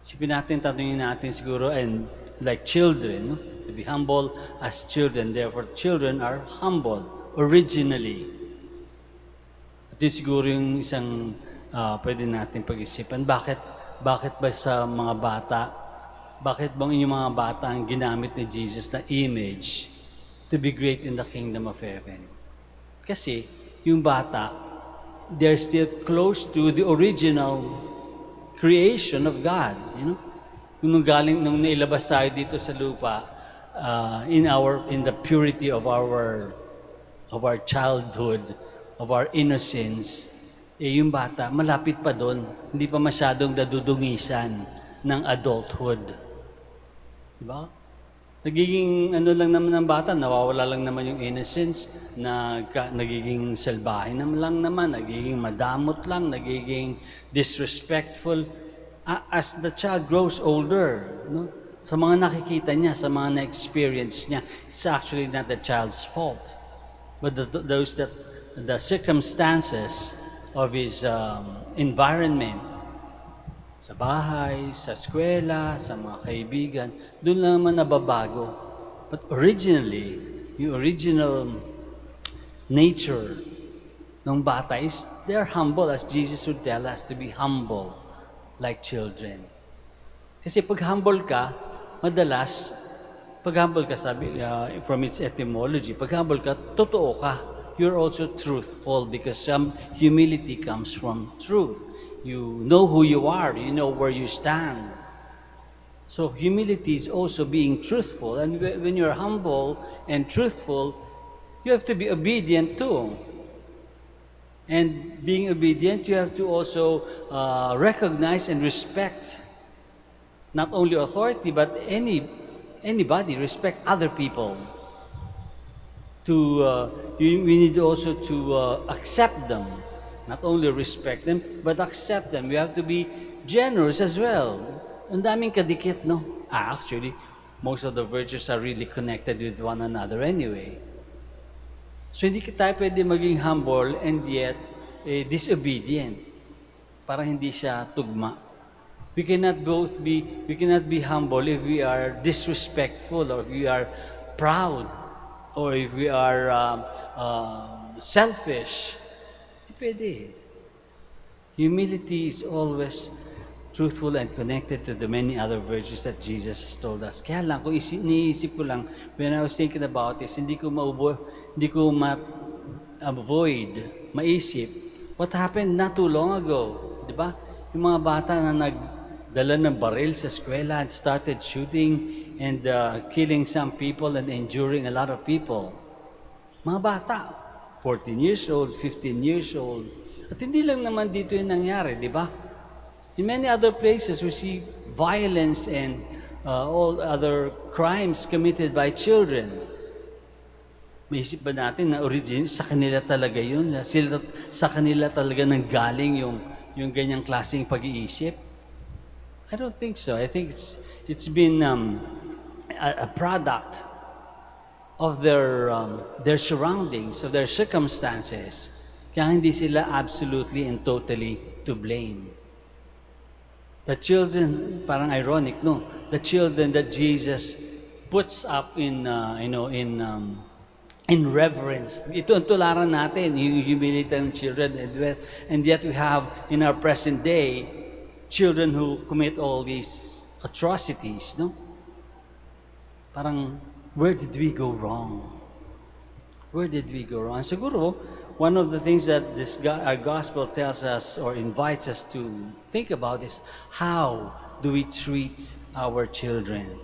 Tanungin natin siguro, and like children, no? To be humble as children. Therefore, children are humble originally. Ito siguro yung isang pwede natin pag-isipan. Bakit ba sa mga bata, bakit bang yung mga bata ang ginamit ni Jesus na image to be great in the kingdom of heaven? Kasi yung bata, they're still close to the original creation of God. You know? Nung nailabas tayo dito sa lupa, in the purity of our childhood, of our innocence, yung bata, malapit pa doon. Hindi pa masyadong dadudungisan ng adulthood. Diba? Nagiging lang naman ng bata, nawawala lang naman yung innocence, nagiging salbahe lang naman, nagiging madamot lang, nagiging disrespectful. As the child grows older, no? Sa mga nakikita niya, sa mga na-experience niya, it's actually not the child's fault. But the circumstances of his environment, sa bahay, sa eskwela, sa mga kaibigan, doon lang naman nababago. But originally, yung original nature ng bata is they're humble, as Jesus would tell us to be humble like children. Kasi pag humble ka, madalas, sabi, from its etymology, pag humble ka, totoo ka. You're also truthful because some humility comes from truth. You know who you are. You know where you stand. So humility is also being truthful. And when you're humble and truthful, you have to be obedient too. And being obedient, you have to also recognize and respect not only authority, but anybody, respect other people. We need also to accept them. Not only respect them, but accept them. We have to be generous as well. Ang daming kadikit, no? Actually, most of the virtues are really connected with one another anyway. So hindi tayo pwede maging humble and yet disobedient. Parang hindi siya tugma. We cannot be humble if we are disrespectful or if we are proud or if we are selfish. Hindi pwede. Humility is always truthful and connected to the many other virtues that Jesus has told us. Kaya lang, kung iniisip ko lang, when I was thinking about this, hindi ko ma-avoid, maisip, what happened not too long ago. Di ba? Yung mga bata na nagdala ng baril sa eskwela and started shooting and killing some people and injuring a lot of people. Mga bata, 14 years old, 15 years old. At hindi lang naman dito yung nangyari, di ba? In many other places, we see violence and all other crimes committed by children. Maisip ba natin na origin sa kanila talaga yun? Sa kanila talaga nanggaling yung ganyang klaseng pag-iisip? I don't think so. I think it's been a product of their surroundings, of their circumstances. Kaya hindi sila absolutely and totally to blame. The children, parang ironic, no? The children that Jesus puts up in reverence. Ito ang tularan natin, yung humility ng children. And yet we have, in our present day, children who commit all these atrocities, no? Parang, where did we go wrong? Where did we go wrong? Siguro, one of the things that our gospel tells us or invites us to think about is how do we treat our children?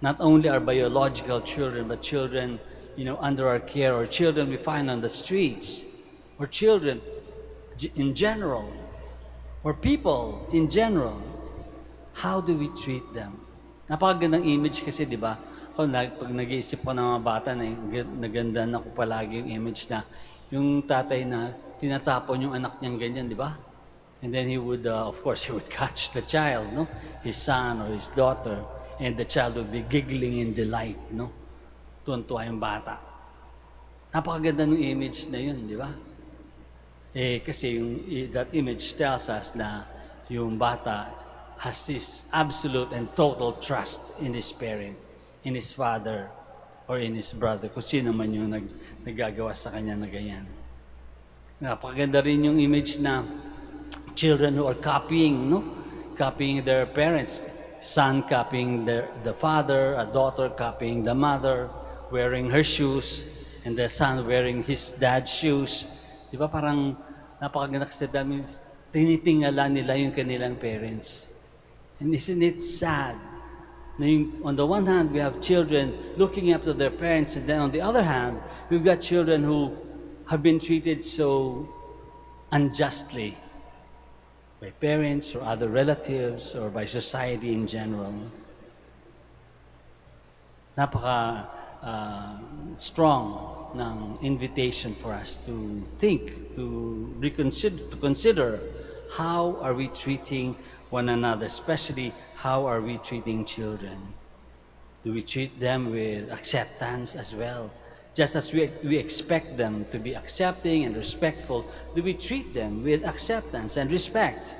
Not only our biological children, but children, under our care, or children we find on the streets, or children in general, or people in general. How do we treat them? Napakagandang image kasi, di ba? Pag nag-iisip ko ng mga bata, nagandaan ako palagi yung image na yung tatay na tinatapon yung anak niyang ganyan, di ba? And then he would, of course, he would catch the child, no? His son or his daughter, and the child would be giggling in delight, no? Tuwan-tuwa yung bata. Napakaganda ng image na yun, di ba? Kasi that image tells us na yung bata has this absolute and total trust in his parent, in his father, or in his brother, kung sino man yung naggagawa sa kanya na ganyan. Napakaganda rin yung image na children who are copying, no? Copying their parents. Son copying the father, a daughter copying the mother, wearing her shoes, and the son wearing his dad's shoes. Di ba parang napakaganda kasi dami, tinitingala nila yung kanilang parents. And isn't it sad? On the one hand, we have children looking up to their parents, and then on the other hand, we've got children who have been treated so unjustly by parents or other relatives or by society in general. Napaka strong ng invitation for us to think, to consider how are we treating one another, especially how are we treating children. Do we treat them with acceptance as well? Just as we expect them to be accepting and respectful, do we treat them with acceptance and respect?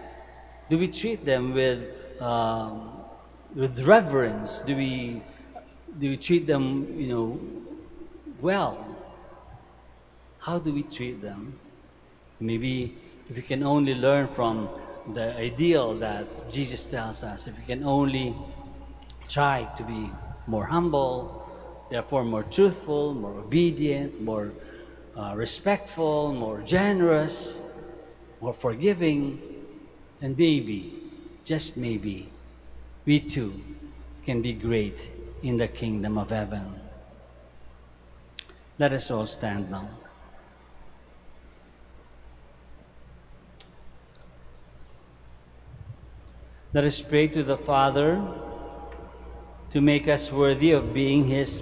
Do we treat them with reverence? Do we treat them, well? How do we treat them? Maybe if we can only learn from the ideal that Jesus tells us, if we can only try to be more humble, therefore more truthful, more obedient, more respectful, more generous, more forgiving, and maybe, just maybe, we too can be great in the kingdom of heaven. Let us all stand now. Let us pray to the Father to make us worthy of being His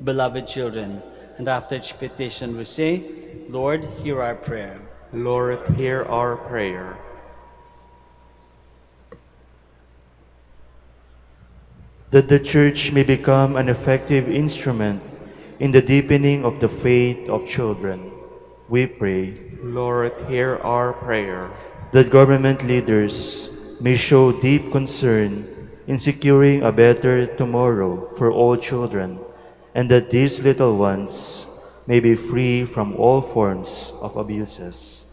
beloved children. And after each petition we say, Lord, hear our prayer. Lord, hear our prayer. That the Church may become an effective instrument in the deepening of the faith of children, we pray. Lord, hear our prayer. That government leaders may show deep concern in securing a better tomorrow for all children, and that these little ones may be free from all forms of abuses,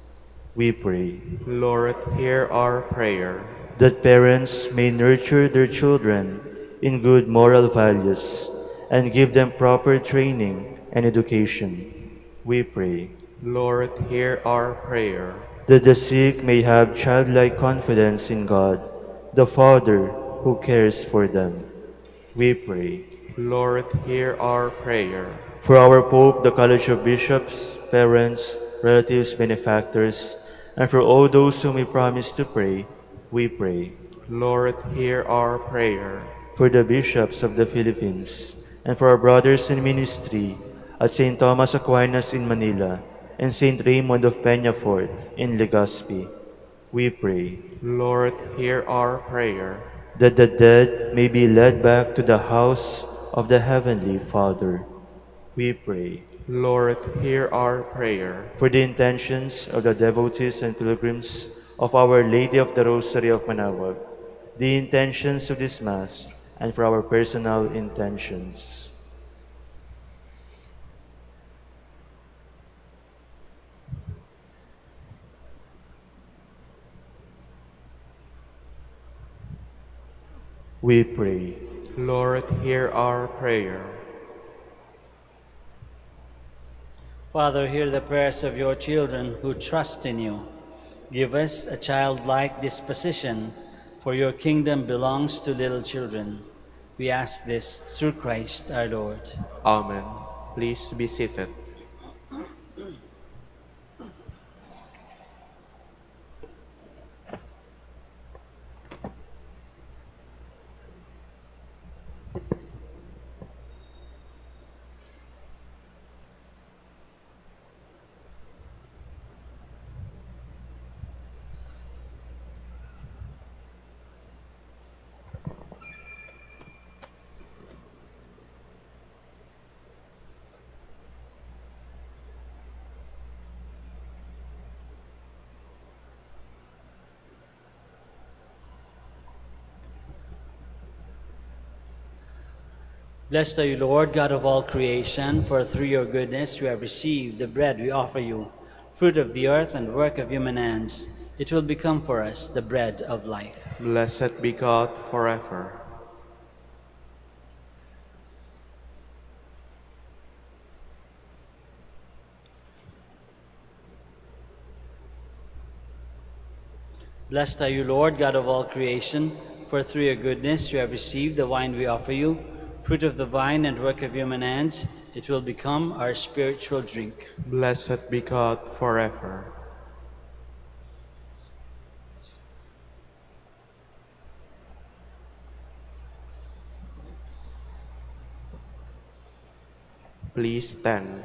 we pray. Lord, hear our prayer. That parents may nurture their children in good moral values and give them proper training and education, we pray. Lord, hear our prayer. That the sick may have childlike confidence in God, the Father who cares for them, we pray. Lord, hear our prayer. For our Pope, the College of Bishops, parents, relatives, benefactors, and for all those whom we promise to pray, we pray. Lord, hear our prayer. for the bishops of the Philippines, and for our brothers in ministry at St. Thomas Aquinas in Manila and St. Raymond of Peñafort in Legazpi. We pray Lord, hear our prayer. that the dead may be led back to the house of the Heavenly Father. We pray Lord, hear our prayer. for the intentions of the devotees and pilgrims of Our Lady of the Rosary of Manaoag, the intentions of this Mass, and for our personal intentions. We pray Lord, hear our prayer. Father, hear the prayers of your children who trust in you. Give us a childlike disposition, for your kingdom belongs to little children. We ask this through Christ our Lord. Amen. Please be seated. Blessed are you, Lord, God of all creation, for through your goodness we have received the bread we offer you, fruit of the earth and work of human hands. It will become for us the bread of life. Blessed be God forever. Blessed are you, Lord, God of all creation, for through your goodness we have received the wine we offer you, fruit of the vine and work of human hands. It will become our spiritual drink. Blessed be God forever. Please stand.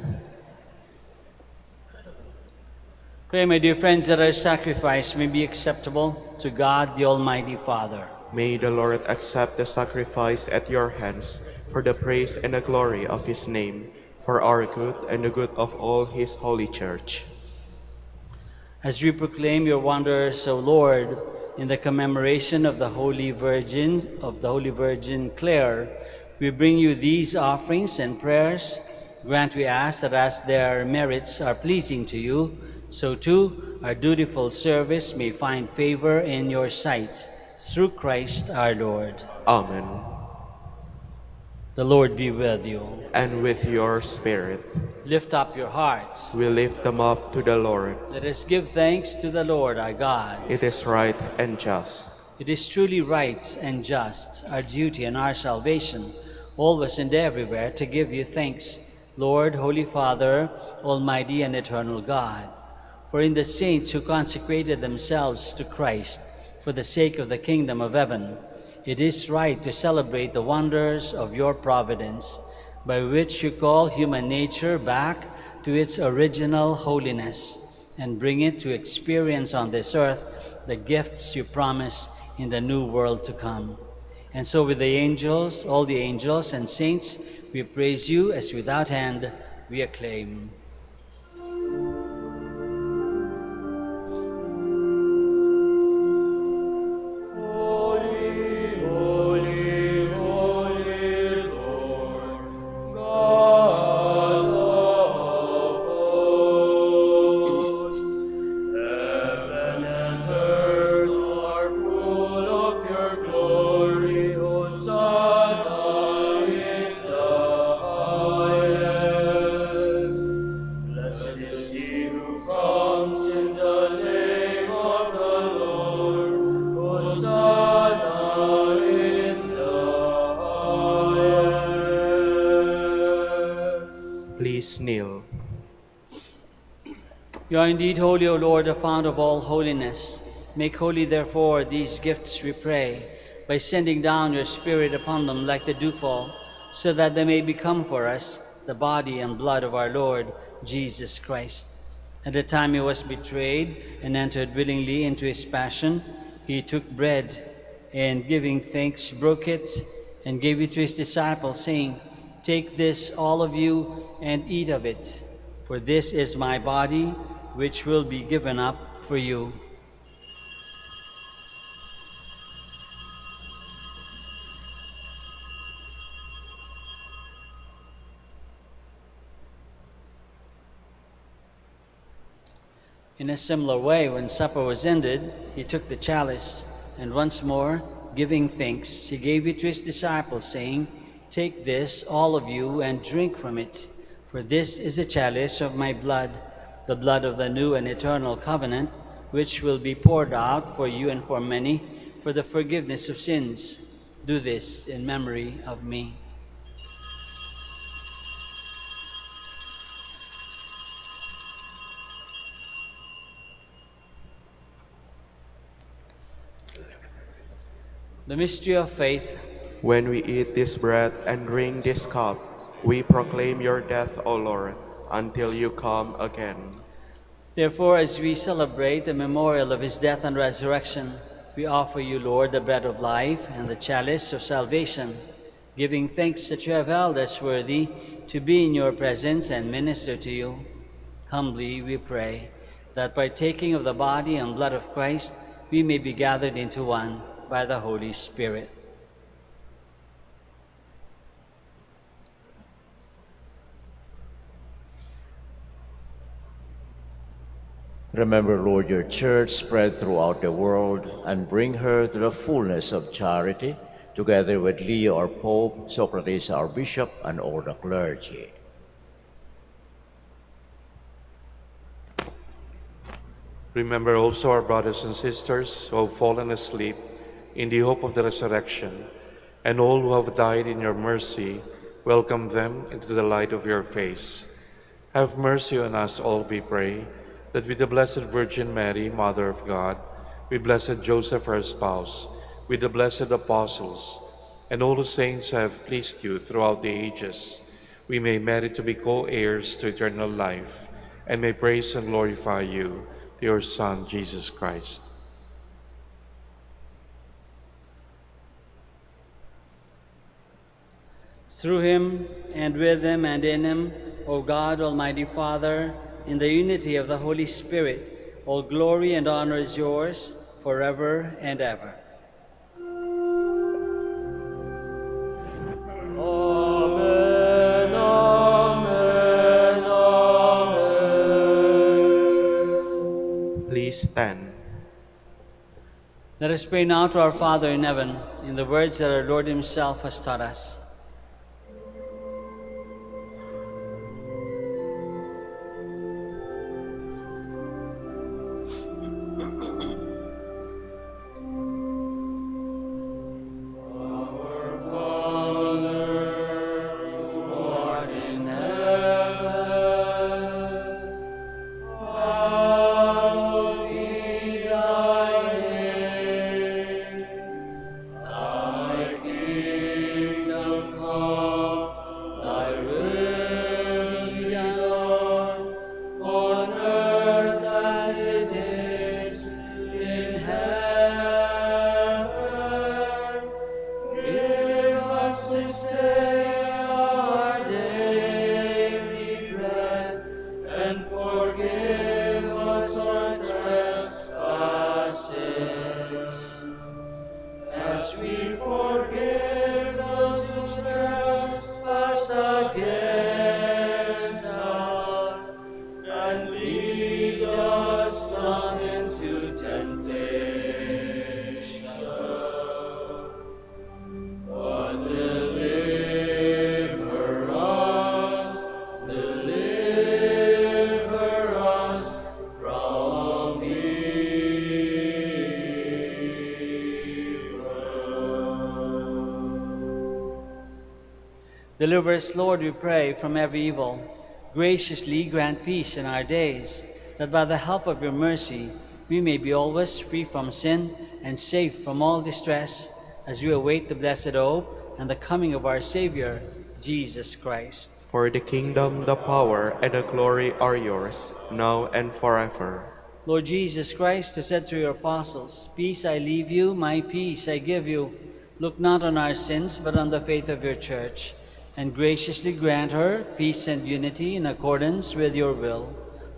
Pray, my dear friends, that our sacrifice may be acceptable to God, the Almighty Father. May the Lord accept the sacrifice at your hands for the praise and the glory of his name, for our good and the good of all his holy church. As we proclaim your wonders, O Lord, in the commemoration of the Holy Virgin Clare, we bring you these offerings and prayers. Grant, we ask, that as their merits are pleasing to you, so too our dutiful service may find favor in your sight. Through Christ our Lord. Amen. The Lord be with you. And with your spirit, Lift up your hearts. we lift them up to the Lord. Let us give thanks to the Lord our God. It is right and just. It is truly right and just, our duty and our salvation, always and everywhere to give you thanks, Lord, Holy Father, Almighty and eternal God. For in the saints who consecrated themselves to Christ for the sake of the kingdom of heaven, it is right to celebrate the wonders of your providence, by which you call human nature back to its original holiness and bring it to experience on this earth the gifts you promise in the new world to come. And so with the angels, all the angels and saints, we praise you as without end we acclaim. Please kneel. You are indeed holy, O Lord, the fount of all holiness. Make holy, therefore, these gifts, we pray, by sending down your Spirit upon them like the dewfall, so that they may become for us the body and blood of our Lord Jesus Christ. At the time he was betrayed and entered willingly into his passion, he took bread and giving thanks, broke it and gave it to his disciples, saying, "Take this, all of you, and eat of it, for this is my body, which will be given up for you." In a similar way, when supper was ended, he took the chalice, and once more, giving thanks, he gave it to his disciples, saying, "Take this, all of you, and drink from it, for this is the chalice of my blood, the blood of the new and eternal covenant, which will be poured out for you and for many for the forgiveness of sins. Do this in memory of me." The mystery of faith. When we eat this bread and drink this cup, we proclaim your death, O Lord, until you come again. Therefore, as we celebrate the memorial of his death and resurrection, we offer you, Lord, the bread of life and the chalice of salvation, giving thanks that you have held us worthy to be in your presence and minister to you. Humbly we pray that partaking of the body and blood of Christ, we may be gathered into one by the Holy Spirit. Remember, Lord, your church spread throughout the world and bring her to the fullness of charity, together with Leo, our Pope, Socrates, our Bishop, and all the clergy. Remember also our brothers and sisters who have fallen asleep in the hope of the resurrection, and all who have died in your mercy. Welcome them into the light of your face. Have mercy on us all, we pray, that with the Blessed Virgin Mary, Mother of God, with Blessed Joseph, her spouse, with the blessed apostles, and all the saints who have pleased you throughout the ages, we may merit to be co-heirs to eternal life, and may praise and glorify you, through your Son, Jesus Christ. Through him, and with him, and in him, O God, Almighty Father, in the unity of the Holy Spirit, all glory and honor is yours forever and ever. Amen, amen, amen. Please stand. Let us pray now to our Father in heaven, in the words that our Lord himself has taught us. Deliver us, Lord, we pray, from every evil. Graciously grant peace in our days, that by the help of your mercy we may be always free from sin and safe from all distress, as we await the blessed hope and the coming of our Savior, Jesus Christ. For the kingdom, the power, and the glory are yours, now and forever. Lord Jesus Christ, who said to your apostles, "Peace I leave you, my peace I give you," look not on our sins, but on the faith of your church, and graciously grant her peace and unity in accordance with your will,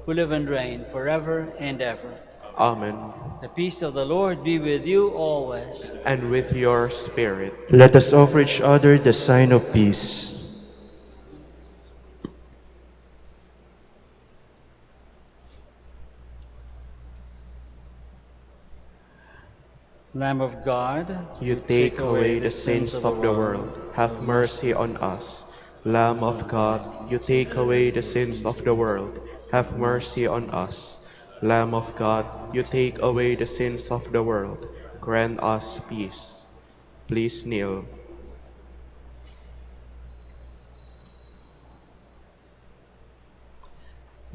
who live and reign forever and ever. Amen. The peace of the Lord be with you always. And with your spirit. Let us offer each other the sign of peace. Lamb of God, You take away the sins of the world. Have mercy on us. Lamb of God, you take away the sins of the world. Have mercy on us. Lamb of God, you take away the sins of the world. Grant us peace. Please kneel.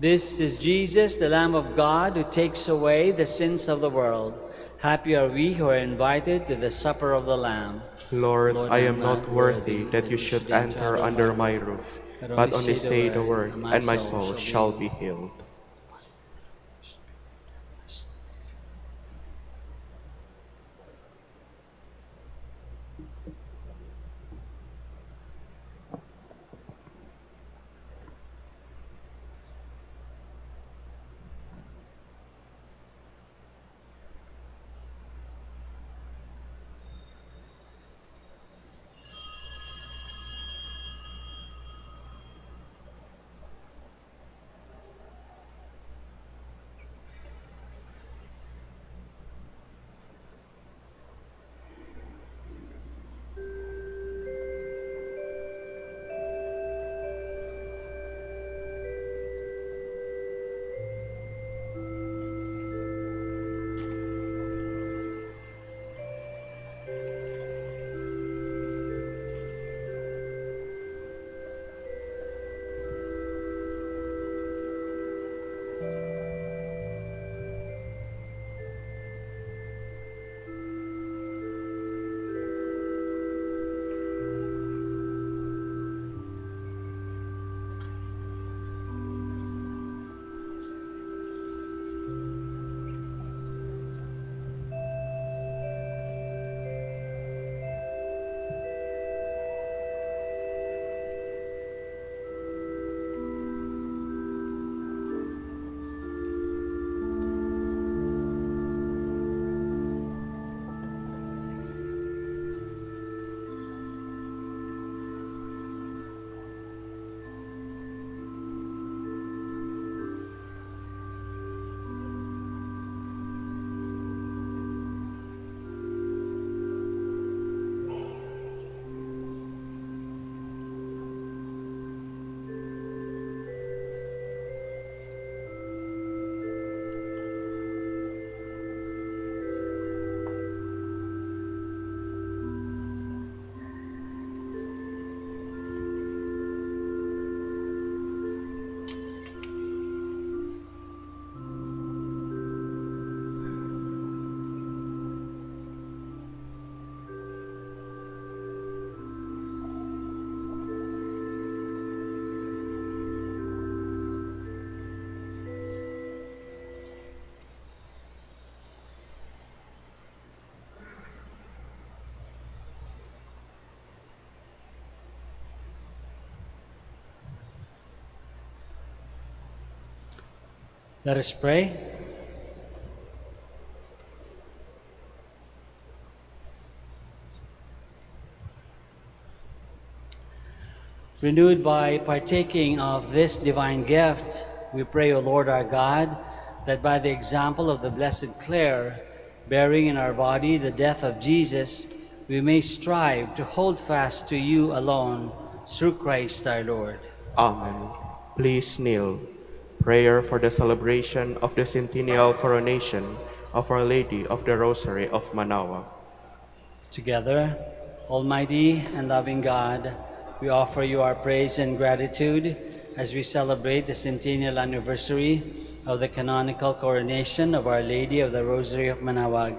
this is Jesus, the Lamb of God, who takes away the sins of the world. Happy are we who are invited to the supper of the Lamb. Lord, I am not worthy that you should enter under my roof, but only say the word, and my soul shall be healed. Let us pray. Renewed by partaking of this divine gift, we pray, O Lord our God, that by the example of the Blessed Clare, bearing in our body the death of Jesus, we may strive to hold fast to you alone, through Christ our Lord. Amen. Please kneel. Prayer for the celebration of the centennial coronation of Our Lady of the Rosary of Manaoag. Together, Almighty and loving God, we offer you our praise and gratitude as we celebrate the centennial anniversary of the canonical coronation of Our Lady of the Rosary of Manaoag.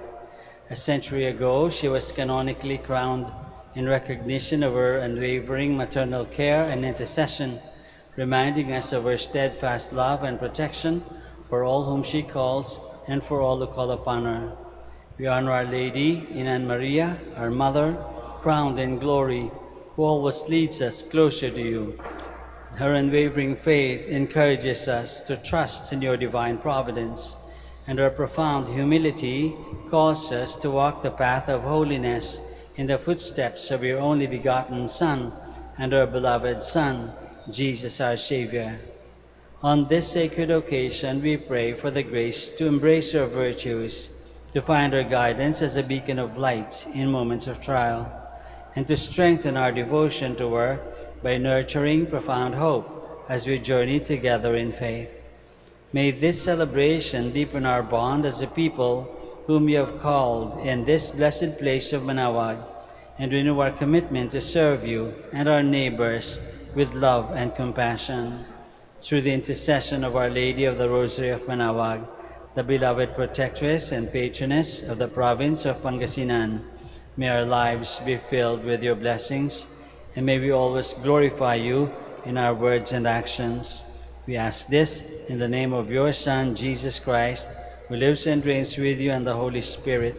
A century ago, she was canonically crowned in recognition of her unwavering maternal care and intercession, reminding us of her steadfast love and protection for all whom she calls and for all who call upon her. We honor Our Lady in Anne Maria, our Mother, crowned in glory, who always leads us closer to you. Her unwavering faith encourages us to trust in your divine providence, and her profound humility calls us to walk the path of holiness in the footsteps of your only begotten Son and our beloved Son, Jesus our Savior. On this sacred occasion, we pray for the grace to embrace her virtues, to find her guidance as a beacon of light in moments of trial, and to strengthen our devotion to her by nurturing profound hope as we journey together in faith. May this celebration deepen our bond as a people whom you have called in this blessed place of Manaoag, and renew our commitment to serve you and our neighbors with love and compassion. Through the intercession of Our Lady of the Rosary of Manaoag, the beloved protectress and patroness of the province of Pangasinan, may our lives be filled with your blessings, and may we always glorify you in our words and actions. We ask this in the name of your Son, Jesus Christ, who lives and reigns with you and the Holy Spirit,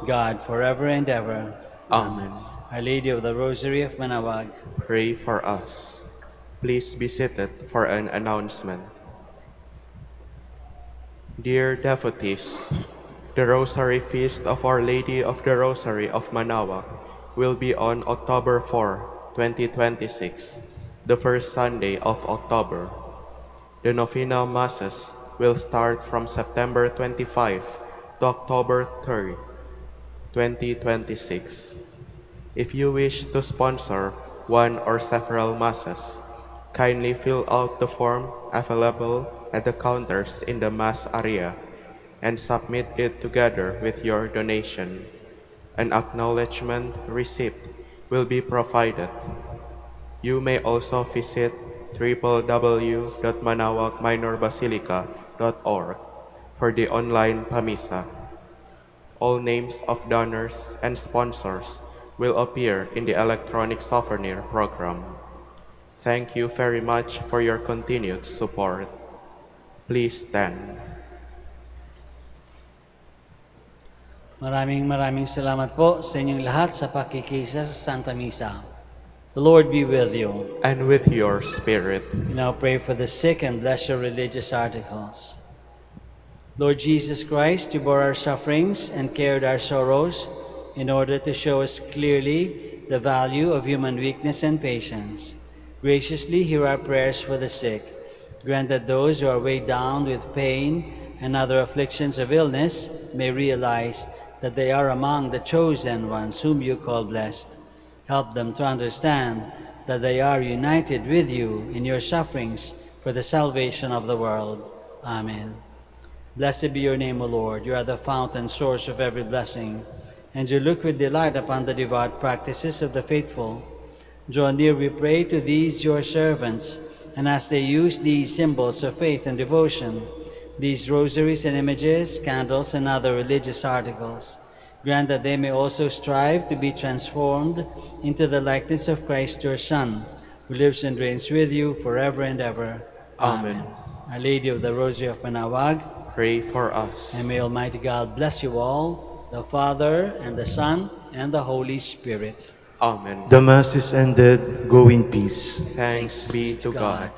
God, forever and ever. Amen. Our Lady of the Rosary of Manaoag, Pray for us. Please be seated for an announcement. Dear devotees, the Rosary Feast of Our Lady of the Rosary of Manaoag will be on October 4, 2026, the first Sunday of October. The Novena Masses will start from September 25 to October 3, 2026. If you wish to sponsor one or several Masses, kindly fill out the form available at the counters in the Mass area and submit it together with your donation. An acknowledgement receipt will be provided. You may also visit www.manaoagminorbasilica.org for the online Pamisa. All names of donors and sponsors will appear in the electronic souvenir program. Thank you very much for your continued support. Please stand. maraming salamat po sa inyong lahat sa pakikisa sa Santa Misa. The Lord be with you. And with your spirit. We now pray for the sick and bless your religious articles. Lord Jesus Christ, you bore our sufferings and carried our sorrows in order to show us clearly the value of human weakness and patience. Graciously hear our prayers for the sick. Grant that those who are weighed down with pain and other afflictions of illness may realize that they are among the chosen ones whom you call blessed. Help them to understand that they are united with you in your sufferings for the salvation of the world. Amen. Blessed be your name, O Lord. You are the fountain, source of every blessing, and you look with delight upon the devout practices of the faithful. Draw near, we pray, to these your servants, and as they use these symbols of faith and devotion, these rosaries and images, candles, and other religious articles, grant that they may also strive to be transformed into the likeness of Christ your Son, who lives and reigns with you forever and ever. Amen. Our Lady of the Rosary of Manaoag, Pray for us. and may Almighty God bless you all, the Father, and the Son, and the Holy Spirit. Amen. The Mass is ended. Go in peace. Thanks be to God.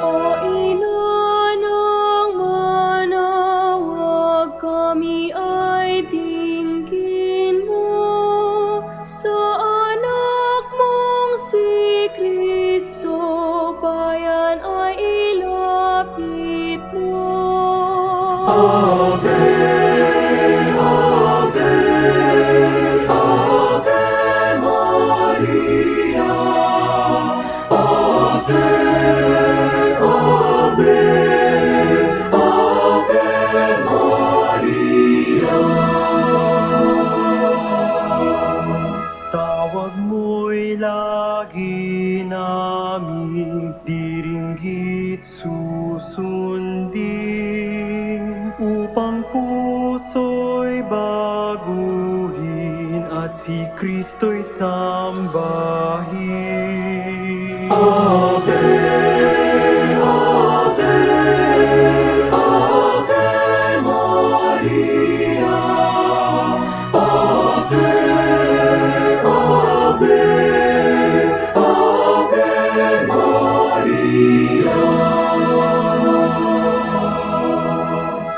O ina ng Manaoag, kami ay dinggin mo. Sa anak mong si Kristo, bayan ay ilapit mo. Maria. at si Kristo'y sambahin.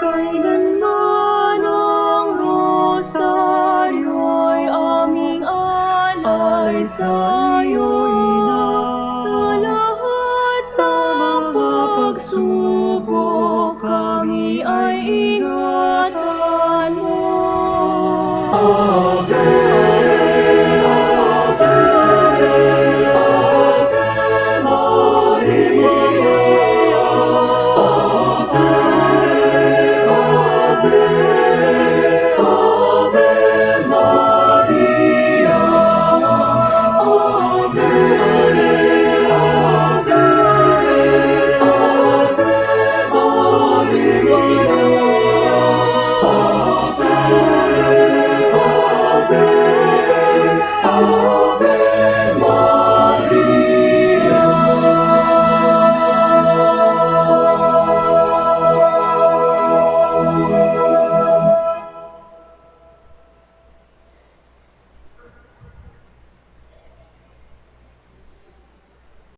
Kailanman ang rosaryo'y aming alay sa iyo, Ina. Sa lahat ng pagsubok, kami ay ingatan mo. Oh